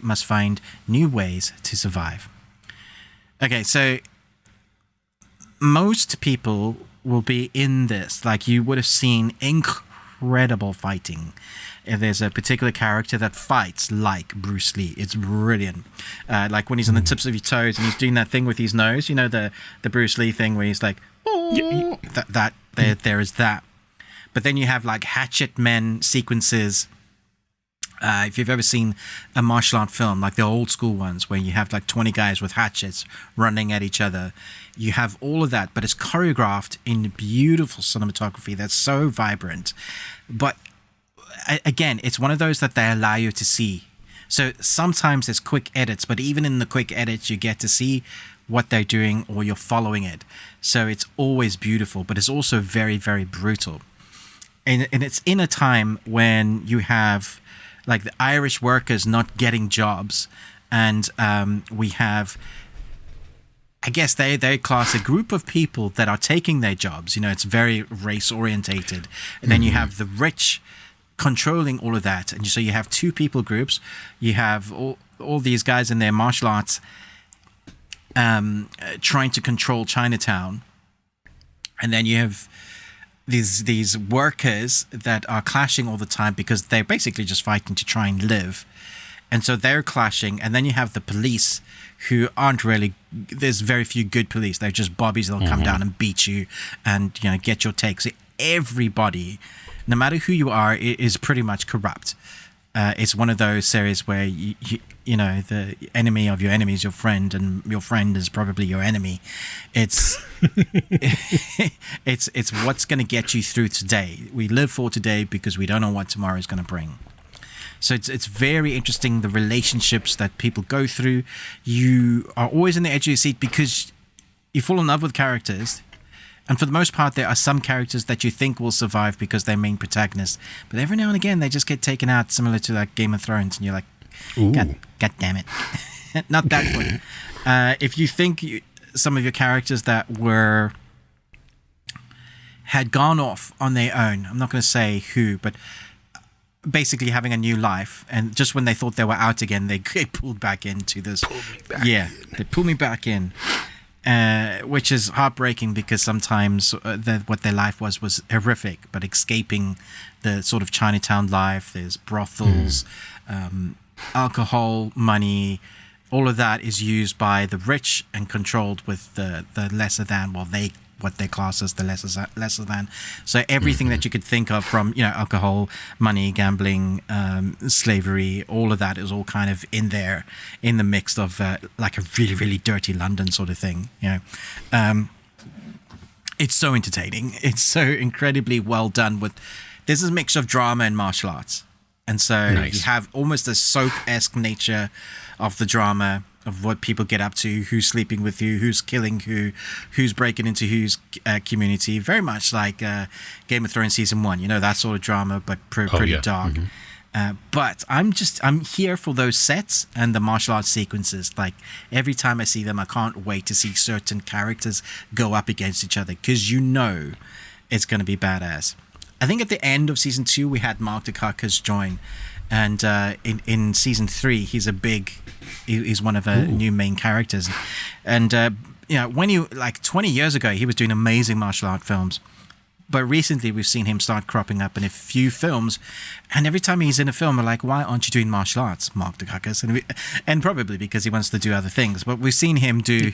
must find new ways to survive. Okay, so most people will be in this. Like, you would have seen incredible fighting. There's a particular character that fights like Bruce Lee. It's brilliant. Like when he's on the tips of his toes and he's doing that thing with his nose, the Bruce Lee thing where he's like, oh, there is that. But then you have like hatchet men sequences. If you've ever seen a martial art film, like the old school ones where you have like 20 guys with hatchets running at each other, you have all of that, but it's choreographed in beautiful cinematography that's so vibrant. But again, it's one of those that they allow you to see. So sometimes there's quick edits, but even in the quick edits, you get to see what they're doing or you're following it. So it's always beautiful, but it's also very, very brutal. And it's in a time when you have like the Irish workers not getting jobs. And we have, I guess they class a group of people that are taking their jobs. It's very race orientated. And then you have the rich controlling all of that. And so you have two people groups. You have all these guys in their martial arts trying to control Chinatown. And then you have these workers that are clashing all the time because they're basically just fighting to try and live. And so they're clashing. And then you have the police who aren't really, there's very few good police. They're just bobbies that'll come down and beat you and, get your take. So everybody, no matter who you are, is pretty much corrupt. It's one of those series where the enemy of your enemy is your friend, and your friend is probably your enemy. It's it's what's going to get you through today. We live for today because we don't know what tomorrow is going to bring. So it's very interesting, the relationships that people go through. You are always on the edge of your seat because you fall in love with characters. And for the most part, there are some characters that you think will survive because they're main protagonists. But every now and again, they just get taken out, similar to like Game of Thrones. And you're like, God damn it. Not that one. If you think some of your characters that had gone off on their own, I'm not going to say who, but basically having a new life, and just when they thought they were out again, they get pulled back into this. They pull me back in, which is heartbreaking because sometimes what their life was horrific, but escaping the sort of Chinatown life, there's brothels, alcohol, money, all of that is used by the rich and controlled with the lesser than, what they class as the lesser than. So everything that you could think of from, alcohol, money, gambling, slavery, all of that is all kind of in there, in the mix of like a really, really dirty London sort of thing. It's so entertaining. It's so incredibly well done. There's a mix of drama and martial arts. And so you have almost a soap-esque nature of the drama, of what people get up to, who's sleeping with who's killing who's breaking into whose community. Very much like Game of Thrones season 1, that sort of drama, but pretty dark. But I'm here for those sets and the martial arts sequences. Like every time I see them, I can't wait to see certain characters go up against each other, because it's going to be badass. I think at the end of season 2, we had Mark Dacarcus join. And in season 3, he's one of the new main characters. And, when 20 years ago, he was doing amazing martial art films. But recently, we've seen him start cropping up in a few films. And every time he's in a film, we're like, why aren't you doing martial arts, Mark Dacarcus? And probably because he wants to do other things. But we've seen him do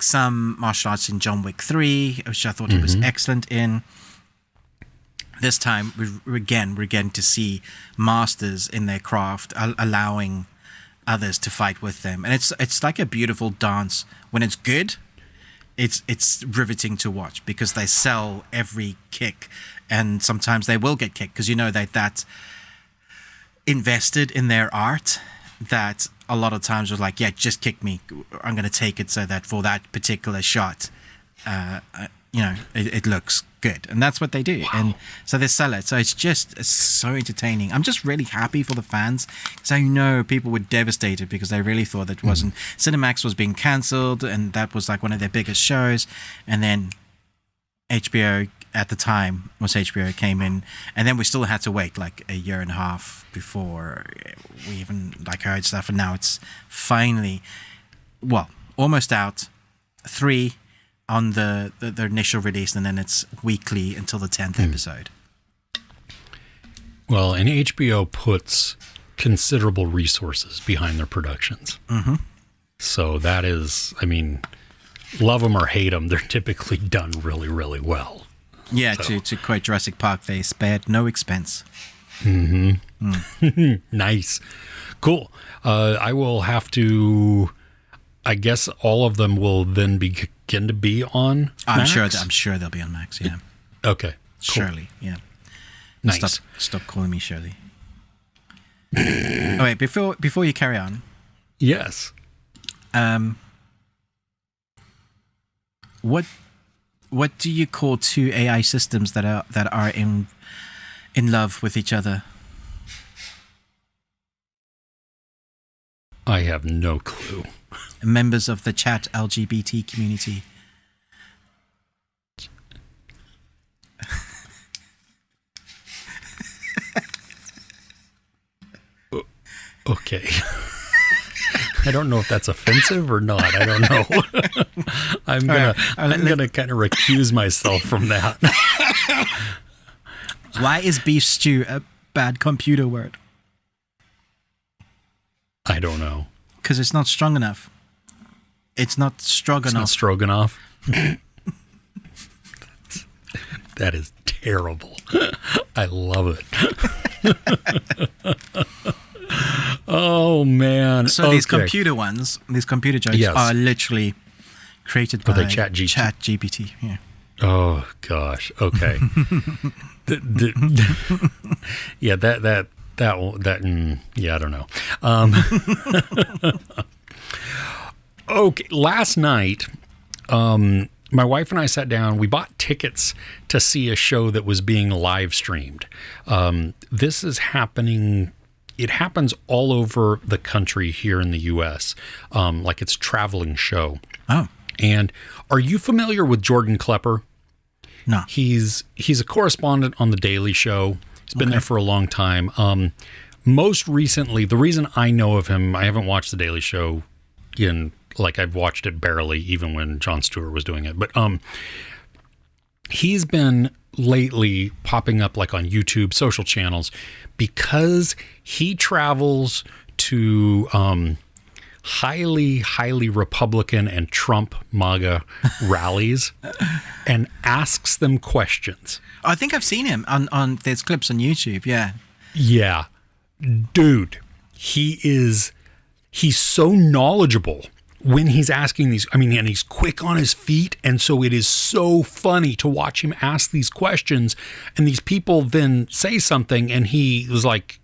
some martial arts in John Wick 3, which I thought he was excellent in. This time, we're getting to see masters in their craft, allowing others to fight with them, and it's like a beautiful dance. When it's good, it's riveting to watch, because they sell every kick, and sometimes they will get kicked because that's invested in their art. That a lot of times was like, yeah, just kick me. I'm going to take it so that for that particular shot, it looks good, and that's what they do. And so they sell it. So it's so entertaining. I'm just really happy for the fans, because I know people were devastated because they really thought that wasn't Cinemax was being cancelled, and that was like one of their biggest shows. And then HBO at the time came in, and then we still had to wait like a year and a half before we even heard stuff. And now it's finally almost out. 3 on the initial release, and then it's weekly until the 10th episode. Well, and HBO puts considerable resources behind their productions. So that is, love them or hate them, they're typically done really, really well. Yeah, so. to quote Jurassic Park, they spared no expense. Nice. Cool. I will have to... I guess all of them will then begin to be on Max? I'm sure they'll be on Max, yeah. Okay. Cool. Shirley, yeah. Nice. Stop calling me Shirley. Oh, wait, before you carry on. Yes. What do you call two AI systems that are in love with each other? I have no clue. Members of the chat LGBT community. Okay. I don't know if that's offensive or not. I don't know. I'm gonna kind of recuse myself from that. Why is beef stew a bad computer word? I don't know. Because it's not strong enough. It's not stroganoff. It's not stroganoff. That is terrible. I love it. Oh, man. So these computer jokes are literally created by Chat GPT. Yeah. Oh, gosh. Okay. Yeah, that yeah, I don't know. Okay, last night, my wife and I sat down. We bought tickets to see a show that was being live streamed. This is happening. It happens all over the country here in the U.S. Like it's a traveling show. Oh. And are you familiar with Jordan Klepper? No. He's a correspondent on The Daily Show. He's been there for a long time. Most recently, the reason I know of him, I haven't watched The Daily Show I've watched it barely, even when Jon Stewart was doing it. But he's been lately popping up like on YouTube, social channels, because he travels to highly, highly Republican and Trump MAGA rallies and asks them questions. I think I've seen him on there's clips on YouTube. Yeah. Yeah. Dude, he's so knowledgeable when he's asking these, and he's quick on his feet. And so it is so funny to watch him ask these questions, and these people then say something and he was like,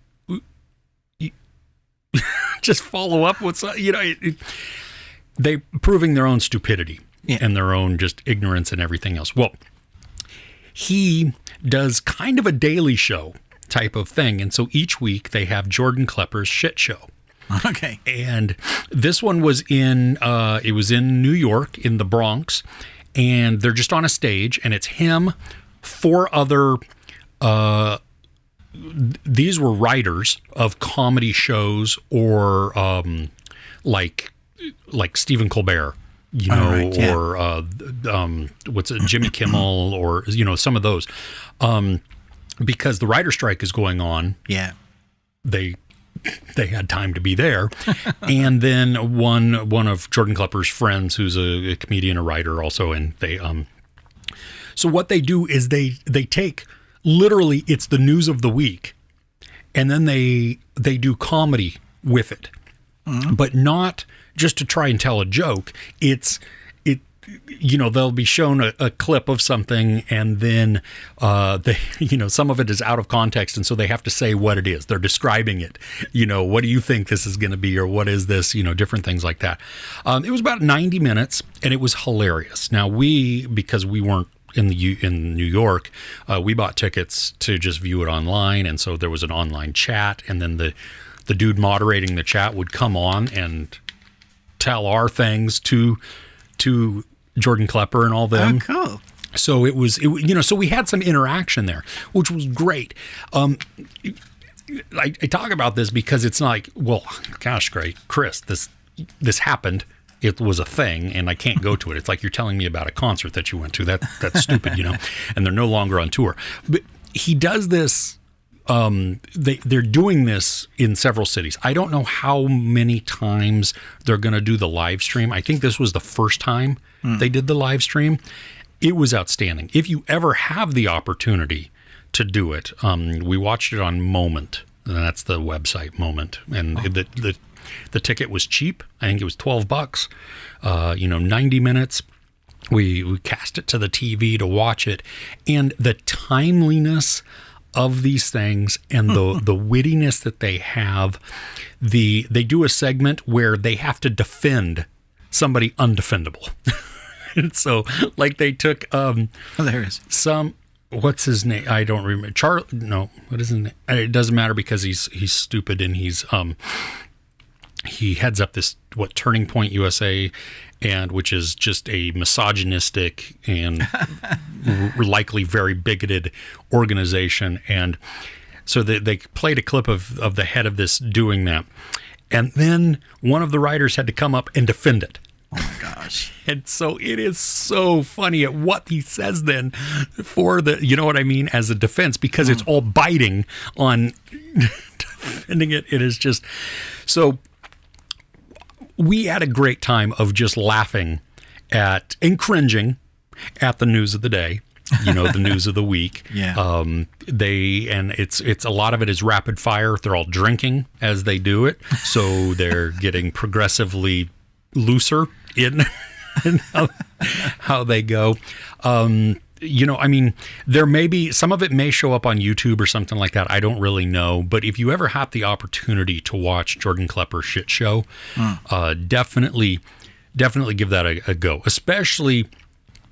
just follow up with, they proving their own stupidity and their own just ignorance and everything else. Well, he does kind of a Daily Show type of thing. And so each week they have Jordan Klepper's Shit Show. Okay. And this one was in New York, in the Bronx, and they're just on a stage, and it's him, 4 other, these were writers of comedy shows or like Stephen Colbert, or Jimmy Kimmel, or, some of those. Because the writer strike is going on. Yeah. They had time to be there. And then one of Jordan Klepper's friends, who's a comedian, a writer also, and they so what they do is they take, literally, it's the news of the week, and then they do comedy with it. Mm-hmm. But not just to try and tell a joke. They'll be shown a clip of something, and then some of it is out of context, and so they have to say what it is. They're describing it. What do you think this is going to be, or what is this? Different things like that. It was about 90 minutes, and it was hilarious. Now because we weren't in New York, we bought tickets to just view it online, and so there was an online chat, and then the dude moderating the chat would come on and tell our things to Jordan Klepper and all them. Oh, cool. So so we had some interaction there, which was great. I talk about this because it's like, well, gosh, great, Chris, this happened. It was a thing, and I can't go to it. It's like you're telling me about a concert that you went to. That's stupid, and they're no longer on tour. But he does this. They're doing this in several cities. I don't know how many times they're going to do the live stream. I think this was the first time they did the live stream. It was outstanding. If you ever have the opportunity to do it, we watched it on Moment, and that's the website Moment, and the ticket was cheap. I think it was $12. 90 minutes. We cast it to the TV to watch it, and the timeliness of these things and the wittiness that they have. They do a segment where they have to defend somebody undefendable. And so, like, they took hilarious. What's his name? I don't remember. What is his name? It doesn't matter because he's stupid, and he heads up this Turning Point USA, and which is just a misogynistic and likely very bigoted organization. And so they played a clip of the head of this doing that, and then one of the writers had to come up and defend it. Oh my gosh. And so it is so funny at what he says then for as a defense, because it's all biting on defending it. It is just so. We had a great time of just laughing at and cringing at the news of the day, the news of the week. Yeah. It's a lot of it is rapid fire. They're all drinking as they do it, so they're getting progressively looser in how they go. There may be some of it may show up on YouTube or something like that. I don't really know. But if you ever have the opportunity to watch Jordan Klepper's Shit Show, definitely give that a go. Especially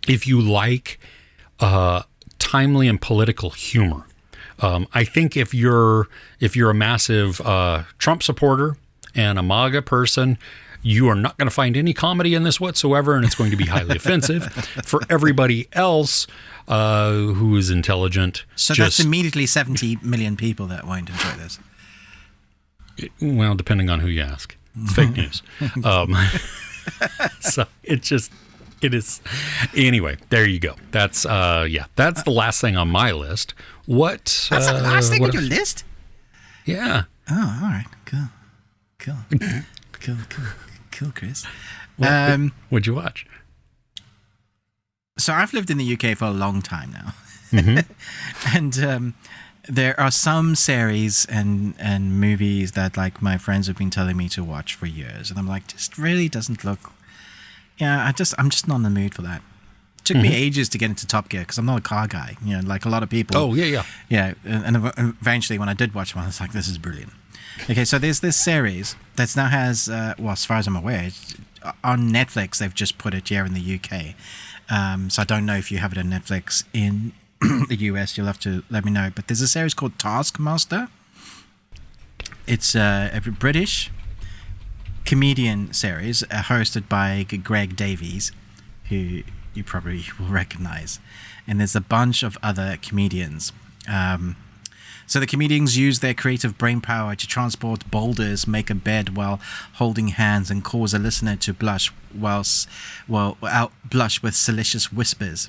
if you like timely and political humor. I think if you're a massive Trump supporter and a MAGA person, you are not going to find any comedy in this whatsoever, and it's going to be highly offensive. For everybody else who is intelligent, so that's immediately 70 million people that won't enjoy this. Well, depending on who you ask. It's fake news. So it is. Anyway, there you go. That's that's the last thing on my list. That's the last thing on your list? Yeah. Oh, all right. Cool, Chris. What'd you watch? So I've lived in the UK for a long time now. Mm-hmm. And there are some series and movies that like my friends have been telling me to watch for years, and I'm like, just really doesn't look. Yeah, I'm just not in the mood for that. It took me ages to get into Top Gear because I'm not a car guy. You know, like a lot of people. Oh yeah. Yeah, and eventually when I did watch one, I was like, this is brilliant. Okay, so there's this series that now has, as far as I'm aware, on Netflix. They've just put it here in the UK. So I don't know if you have it on Netflix in the US. You'll have to let me know. But there's a series called Taskmaster. It's a British comedian series hosted by Greg Davies, who you probably will recognize. And there's a bunch of other comedians. So the comedians use their creative brainpower to transport boulders, make a bed while holding hands, and cause a listener to blush blush with salacious whispers.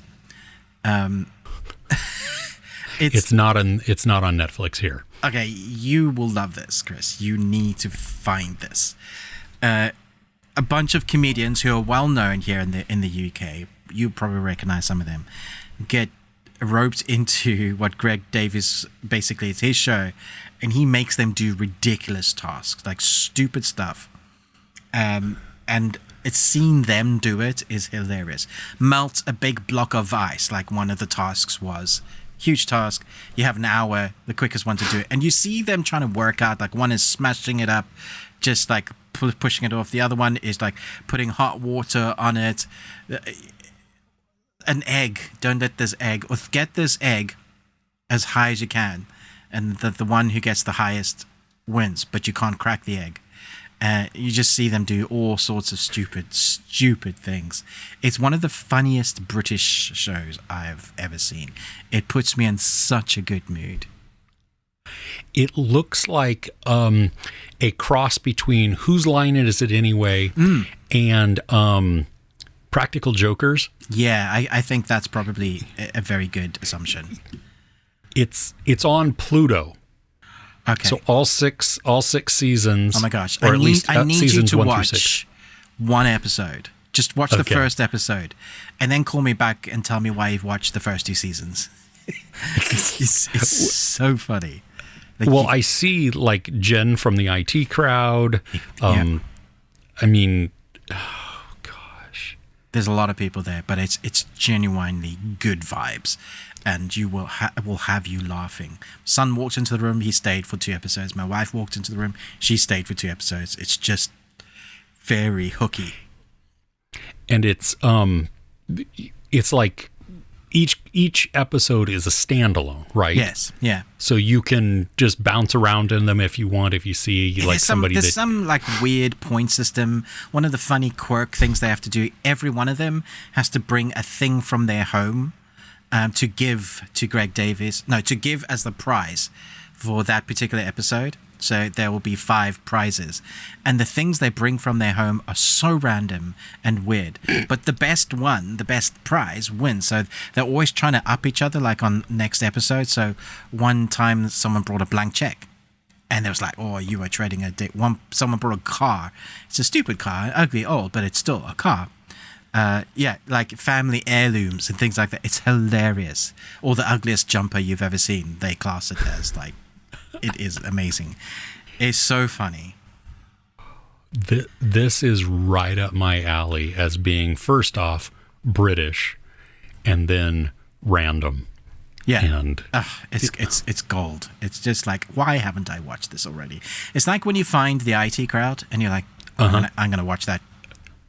It's not on Netflix here. Okay, you will love this, Chris. You need to find this. A bunch of comedians who are well known here in the UK. You probably recognize some of them. Get roped into what Greg Davies, basically it's his show, and he makes them do ridiculous tasks, like stupid stuff. And it's seeing them do it is hilarious. Melt a big block of ice, like one of the tasks was. Huge task. You have an hour, the quickest one to do it. And you see them trying to work out, like one is smashing it up, just like pushing it off. The other one is like putting hot water on it. An egg. Don't let this egg, or get this egg as high as you can, and the one who gets the highest wins. But you can't crack the egg. You just see them do all sorts of stupid things. It's one of the funniest British shows I've ever seen. It puts me in such a good mood. It looks like a cross between Whose Line Is It Anyway and Practical Jokers. Yeah, I think that's probably a very good assumption. It's on Pluto. Okay. So all six seasons. Oh my gosh! Or I need you to 1 watch one episode. Just watch the first episode, and then call me back and tell me why you've watched the first 2 seasons. it's so funny. Like I see like Jen from the IT crowd. I mean, oh gosh, there's a lot of people there, but it's genuinely good vibes. And you will have you laughing. Son walked into the room, he stayed for 2 episodes. My wife walked into the room, she stayed for 2 episodes. It's just very hooky. And it's like each episode is a standalone, right? Yes, yeah. So you can just bounce around in them if you want. If you see like there's some like weird point system. One of the funny quirk things they have to do. Every one of them has to bring a thing from their home. To give to Greg Davies, to give as the prize for that particular episode. So there will be 5 prizes, and the things they bring from their home are so random and weird. But the best prize wins. So they're always trying to up each other, like on next episode. So one time someone brought a blank check, and it was like, oh, you are trading a date. Someone brought a car. It's a stupid car, ugly, old, but it's still a car. Like family heirlooms and things like that. It's hilarious. Or the ugliest jumper you've ever seen, they class it as. Like, it is amazing. It's so funny. This is right up my alley as being, first off, British, and then random. Yeah, and it's gold. It's just like, why haven't I watched this already? It's like when you find the IT crowd and you're like, I'm gonna watch that.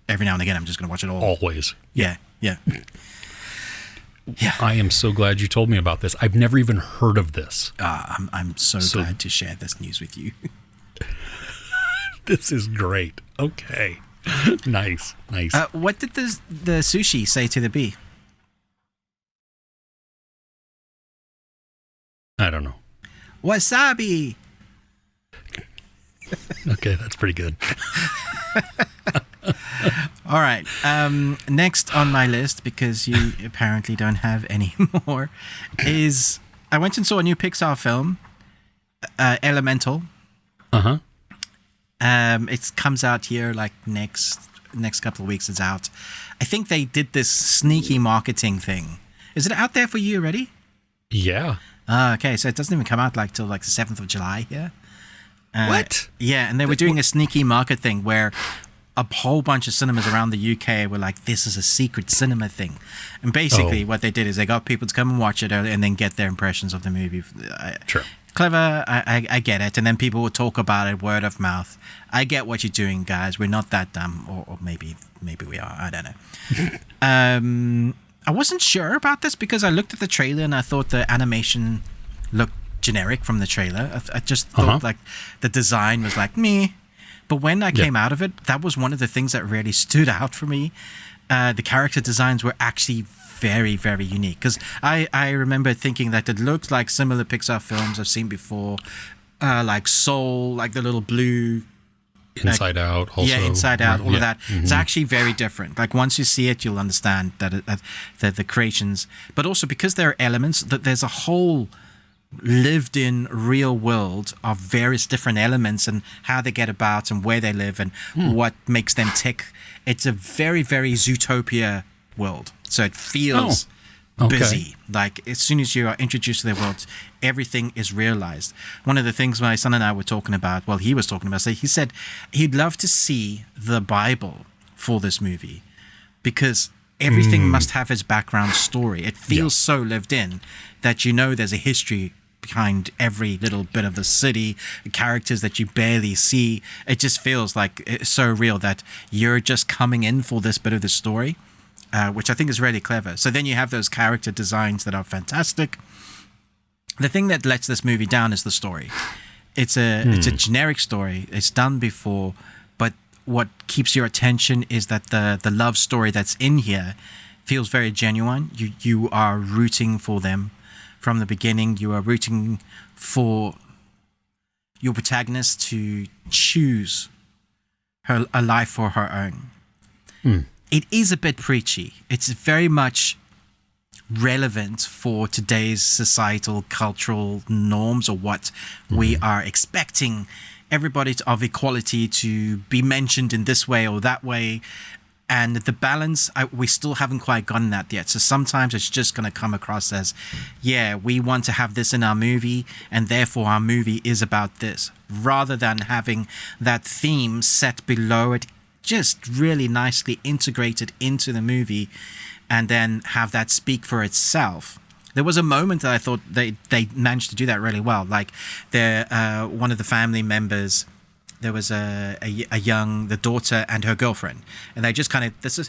Every now and again, I'm just going to watch it all. Always. Yeah. Yeah. I am so glad you told me about this. I've never even heard of this. I'm so glad to share this news with you. This is great. Okay. Nice. What did the sushi say to the bee? I don't know. Wasabi! Okay, that's pretty good. All right. Next on my list, because you apparently don't have any more, is I went and saw a new Pixar film, Elemental. Uh-huh. It comes out here like next couple of weeks. It's out. I think they did this sneaky marketing thing. Is it out there for you already? Yeah. Okay, so it doesn't even come out till the 7th of July here. What? Yeah, and they were doing a sneaky market thing where a whole bunch of cinemas around the UK were like, this is a secret cinema thing. And basically what they did is they got people to come and watch it and then get their impressions of the movie. Sure. Clever, I get it. And then people will talk about it word of mouth. I get what you're doing, guys. We're not that dumb. Or maybe we are. I don't know. I wasn't sure about this because I looked at the trailer and I thought the animation looked generic from the trailer. I just thought like the design was like me. But when I came out of it, that was one of the things that really stood out for me. The character designs were actually very, very unique. Because I remember thinking that it looked like similar Pixar films I've seen before. Like Soul, like the little blue... Inside Out also. Yeah, Inside Out, all of that. Mm-hmm. It's actually very different. Like once you see it, you'll understand that the creations... But also because there are elements, that there's a whole... lived in real world of various different elements and how they get about and where they live and what makes them tick. It's a very, very Zootopia world. So it feels busy. Like as soon as you are introduced to their world, everything is realized. One of the things my son and I were talking about, well, he was talking about, so he said he'd love to see the Bible for this movie because everything must have its background story. It feels so lived in that you know there's a history behind every little bit of the city, characters that you barely see. It just feels like it's so real that you're just coming in for this bit of the story, which I think is really clever. So then you have those character designs that are fantastic. The thing that lets this movie down is the story. It's a generic story. It's done before, but what keeps your attention is that the love story that's in here feels very genuine. You are rooting for them from the beginning. You are rooting for your protagonist to choose a life for her own. It is a bit preachy. It's very much relevant for today's societal, cultural norms or what we are expecting everybody of equality to be mentioned in this way or that way. And the balance, we still haven't quite gotten that yet. So sometimes it's just going to come across as, we want to have this in our movie, and therefore our movie is about this, rather than having that theme set below it, just really nicely integrated into the movie, and then have that speak for itself. There was a moment that I thought they managed to do that really well. Like one of the family members, there was the daughter and her girlfriend, and they just kind of this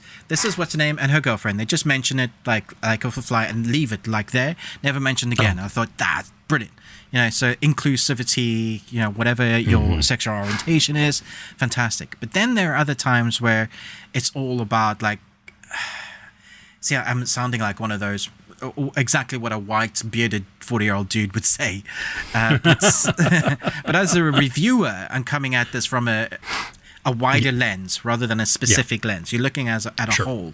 is what's her name and her girlfriend. They just mention it like off the fly and leave it like there, never mentioned again. I thought that's brilliant. So inclusivity, whatever your sexual orientation is, fantastic. But then there are other times where it's all about like, see, I'm sounding like one of those. Exactly what a white bearded 40-year-old dude would say, but as a reviewer, I'm coming at this from a wider lens rather than a specific lens. You're looking at a whole,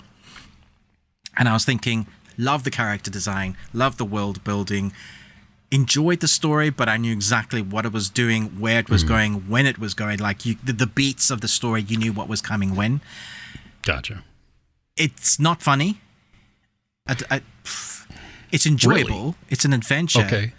and I was thinking, love the character design, love the world building, enjoyed the story, but I knew exactly what it was doing, where it was going, when it was going. Like the beats of the story, you knew what was coming when. Gotcha. It's not funny. It's enjoyable. Really? It's an adventure. Okay.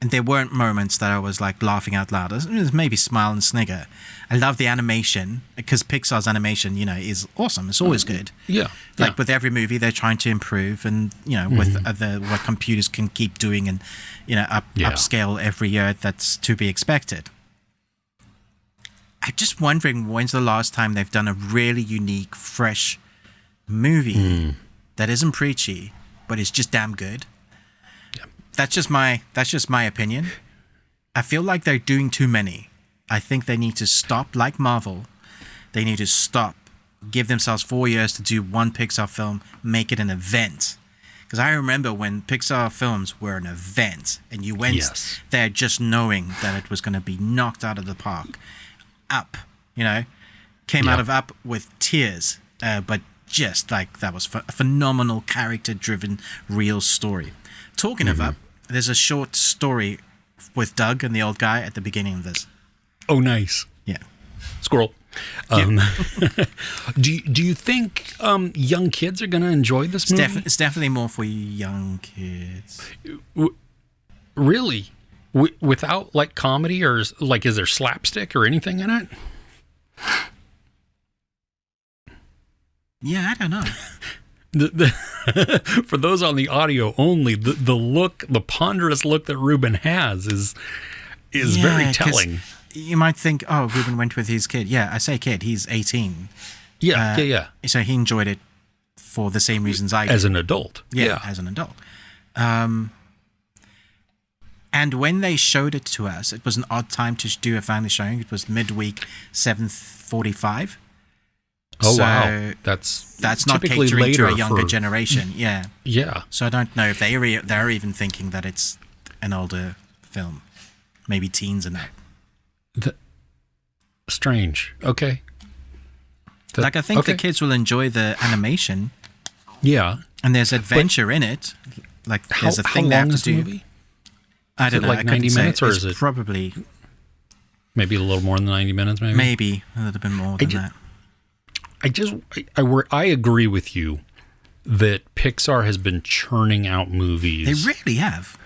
And there weren't moments that I was like laughing out loud. It was maybe smile and snigger. I love the animation because Pixar's animation, is awesome. It's always good. Yeah. Like with every movie, they're trying to improve, and with what computers can keep doing, and upscale every year. That's to be expected. I'm just wondering when's the last time they've done a really unique, fresh movie that isn't preachy, but it's just damn good. Yeah. That's just my opinion. I feel like they're doing too many. I think they need to stop, like Marvel. They need to stop, give themselves 4 years to do one Pixar film, make it an event. Because I remember when Pixar films were an event, and you went there just knowing that it was going to be knocked out of the park. Up, came out of Up with tears, but just like that was a phenomenal character-driven, real story. Talking of Up, there's a short story with Doug and the old guy at the beginning of this. Oh, nice. Yeah. Squirrel. Do you think young kids are going to enjoy this movie? It's definitely more for young kids. Really? Without like comedy or like, is there slapstick or anything in it? Yeah, I don't know. For those on the audio only, the ponderous look that Ruben has is very telling. You might think, oh, Ruben went with his kid. Yeah, I say kid. He's 18. Yeah. So he enjoyed it for the same reasons I did. As an adult. Yeah, as an adult. And when they showed it to us, it was an odd time to do a family showing. It was midweek, 7:45. Oh, so wow. That's not typically catering to later a younger generation. Yeah. Yeah. So I don't know if they're even thinking that it's an older film. Maybe teens and that. Strange. Okay. I think the kids will enjoy the animation. Yeah. And there's adventure in it. Like there's a thing they have to do. Movie? I don't know. Like 90 minutes, or is it probably maybe a little more than 90 minutes? Maybe a little bit more than that. I agree with you that Pixar has been churning out movies. They really have.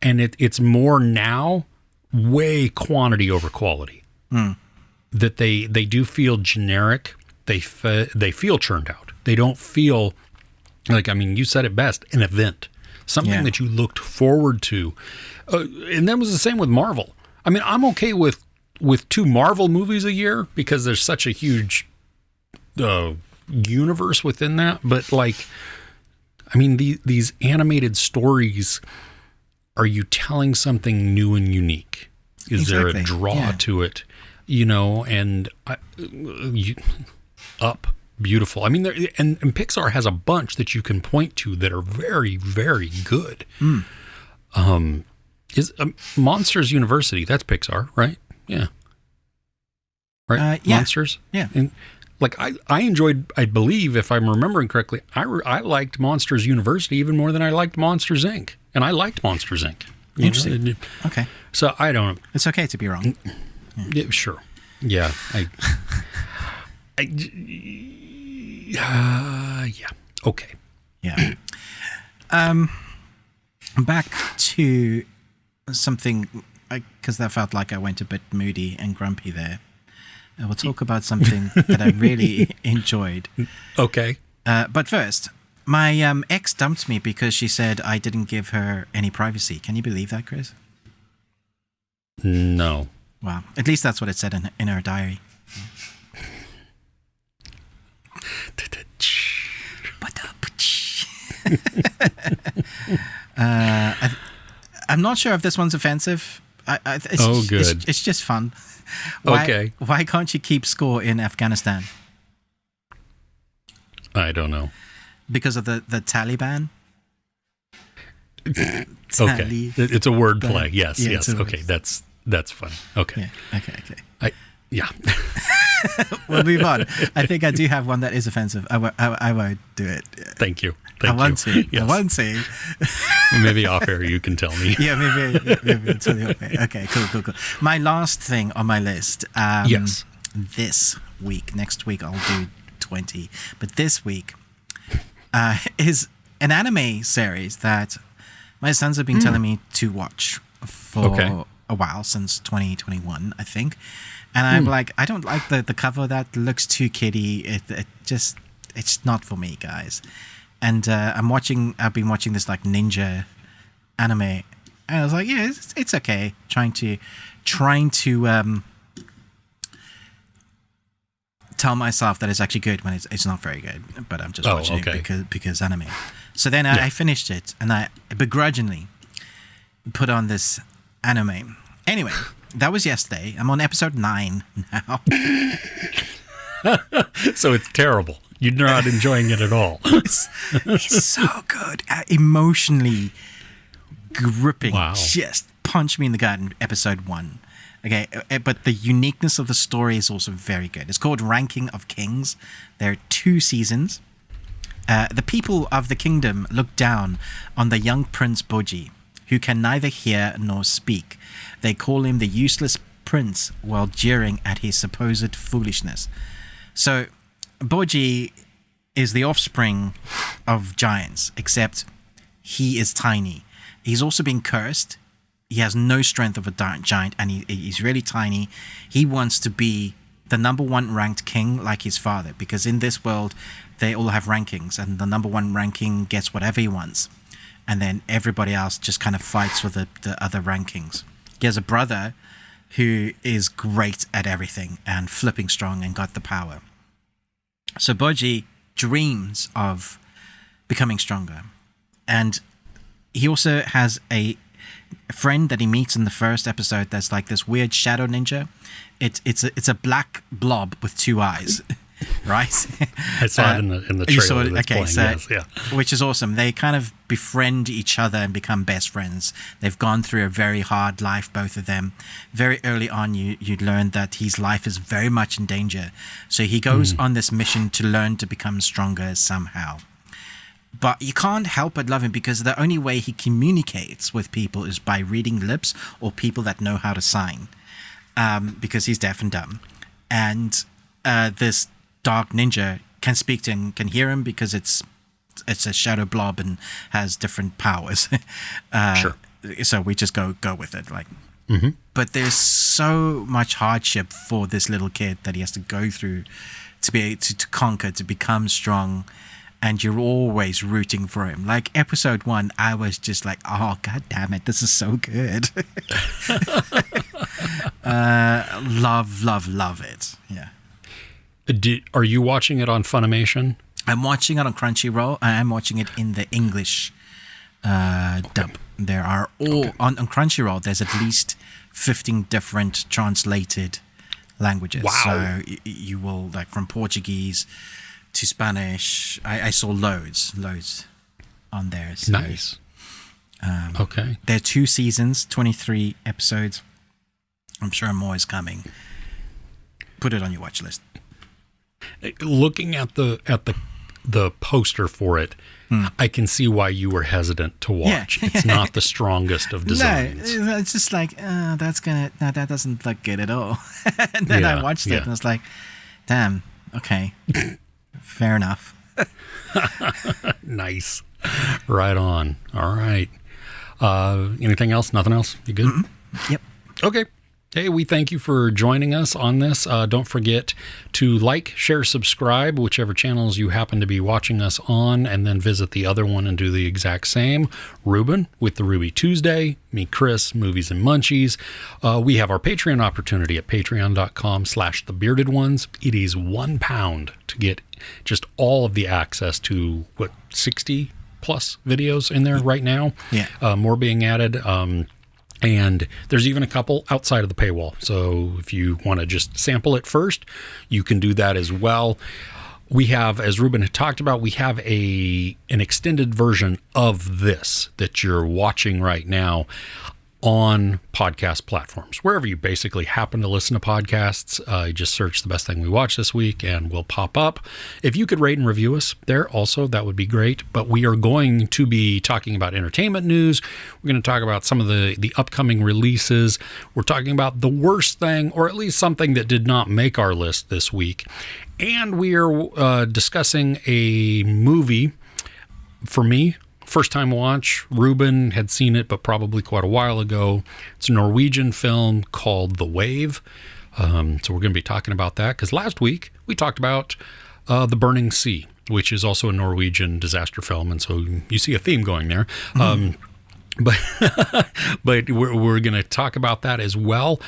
And it's more now, way quantity over quality. That they do feel generic. They feel churned out. They don't feel like, you said it best, an event. Something that you looked forward to. And that was the same with Marvel. I'm okay with 2 Marvel movies a year because there's such a huge universe within that. But these animated stories, are you telling something new and unique? Is there a draw to it? And Up, beautiful. And Pixar has a bunch that you can point to that are very, very good. Is Monsters University? That's Pixar, right? Yeah. Right? Yeah. Monsters? Yeah. And I enjoyed, I believe, if I'm remembering correctly, I liked Monsters University even more than I liked Monsters, Inc. And I liked Monsters, Inc. Interesting. Okay. So I don't know. It's okay to be wrong. Yeah, sure. Yeah. Yeah. Okay. Yeah. Back to something, because I felt like I went a bit moody and grumpy there. We'll talk about something that I really enjoyed. Okay. But first, my ex dumped me because she said I didn't give her any privacy. Can you believe that, Chris? No. Wow. At least that's what it said in her diary. I'm not sure if this one's offensive. Good. It's just fun. Okay. Why can't you keep score in Afghanistan? I don't know. Because of the Taliban? Okay. It's a word play. Yes. Yeah, yes. Okay. That's funny. Okay. Yeah. Okay. Yeah. We'll move on. I think I do have one that is offensive. I won't do it. Thank you. I want to. Yes. I want to. Maybe off air you can tell me. Yeah, maybe I'll tell you off air. Okay, cool. My last thing on my list. Yes. This week. Next week I'll do 20. But this week is an anime series that my sons have been telling me to watch for a while, since 2021, I think. And I'm like, I don't like the cover. That looks too kiddie. It's not for me, guys. And I've been watching this like ninja anime, and I was like, yeah, it's okay. Trying to tell myself that it's actually good when it's not very good. But I'm just watching it because anime. So then I finished it, and I begrudgingly put on this anime. Anyway, that was yesterday. I'm on episode 9 now. So it's terrible. You're not enjoying it at all. It's so good. Emotionally gripping. Wow. Just punch me in the gut in episode 1. Okay, but the uniqueness of the story is also very good. It's called Ranking of Kings. There are 2 seasons. The people of the kingdom look down on the young Prince Boji, who can neither hear nor speak. They call him the useless prince while jeering at his supposed foolishness. So, Boji is the offspring of giants, except he is tiny. He's also been cursed. He has no strength of a giant, and he's really tiny. He wants to be the number 1 ranked king like his father, because in this world, they all have rankings, and the number 1 ranking gets whatever he wants. And then everybody else just kind of fights for the other rankings. He has a brother who is great at everything and flipping strong and got the power. So Boji dreams of becoming stronger. And he also has a friend that he meets in the first episode that's like this weird shadow ninja. It's a black blob with 2 eyes. Right? I saw it in the trailer. Yes, yeah. Which is awesome. They kind of befriend each other and become best friends. They've gone through a very hard life, both of them. Very early on, you learn that his life is very much in danger. So he goes on this mission to learn to become stronger somehow. But you can't help but love him, because the only way he communicates with people is by reading lips or people that know how to sign, because he's deaf and dumb. And this dark ninja can speak to him, can hear him, because it's a shadow blob and has different powers. Sure. So we just go with it, like. But there's so much hardship for this little kid that he has to go through to be able to conquer, to become strong, and you're always rooting for him. Like episode 1, I was just like, oh god damn it, this is so good. Love it. Yeah. Are you watching it on Funimation? I'm watching it on Crunchyroll. I'm watching it in the English dub. There are on Crunchyroll, there's at least 15 different translated languages. Wow. So you will, like, from Portuguese to Spanish. I saw loads on there. So, nice. Okay. There are 2 seasons, 23 episodes. I'm sure more is coming. Put it on your watch list. Looking at the poster for it, I can see why you were hesitant to watch. Yeah. It's not the strongest of designs. No, it's just like, that doesn't look good at all. And then I watched it and I was like, damn, okay, fair enough. Nice. Right on. All right. Anything else? Nothing else? You good? Yep. Okay. Hey, we thank you for joining us on this. Don't forget to like, share, subscribe, whichever channels you happen to be watching us on, and then visit the other one and do the exact same. Ruben with the Ruby Tuesday, me, Chris, Movies and Munchies. We have our Patreon opportunity at patreon.com/thebeardedones. It is £1 to get just all of the access to, 60 plus videos in there right now. Yeah. More being added. And there's even a couple outside of the paywall. So if you want to just sample it first, you can do that as well. We have, as Ruben had talked about, we have an extended version of this that you're watching right now on podcast platforms. Wherever you basically happen to listen to podcasts, you just search the best thing we watched this week and we'll pop up. If you could rate and review us there also, that would be great. But we are going to be talking about entertainment news. We're going to talk about some of the upcoming releases. We're talking about the worst thing, or at least something that did not make our list this week. And we are discussing a movie, for me, first time watch. Ruben had seen it, but probably quite a while ago. It's a Norwegian film called The Wave. So we're going to be talking about that, because last week we talked about The Burning Sea, which is also a Norwegian disaster film. And so you see a theme going there. But we're going to talk about that as well.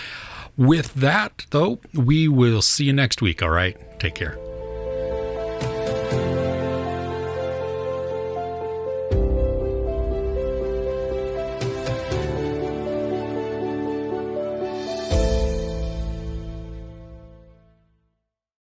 With that, though, we will see you next week. All right. Take care.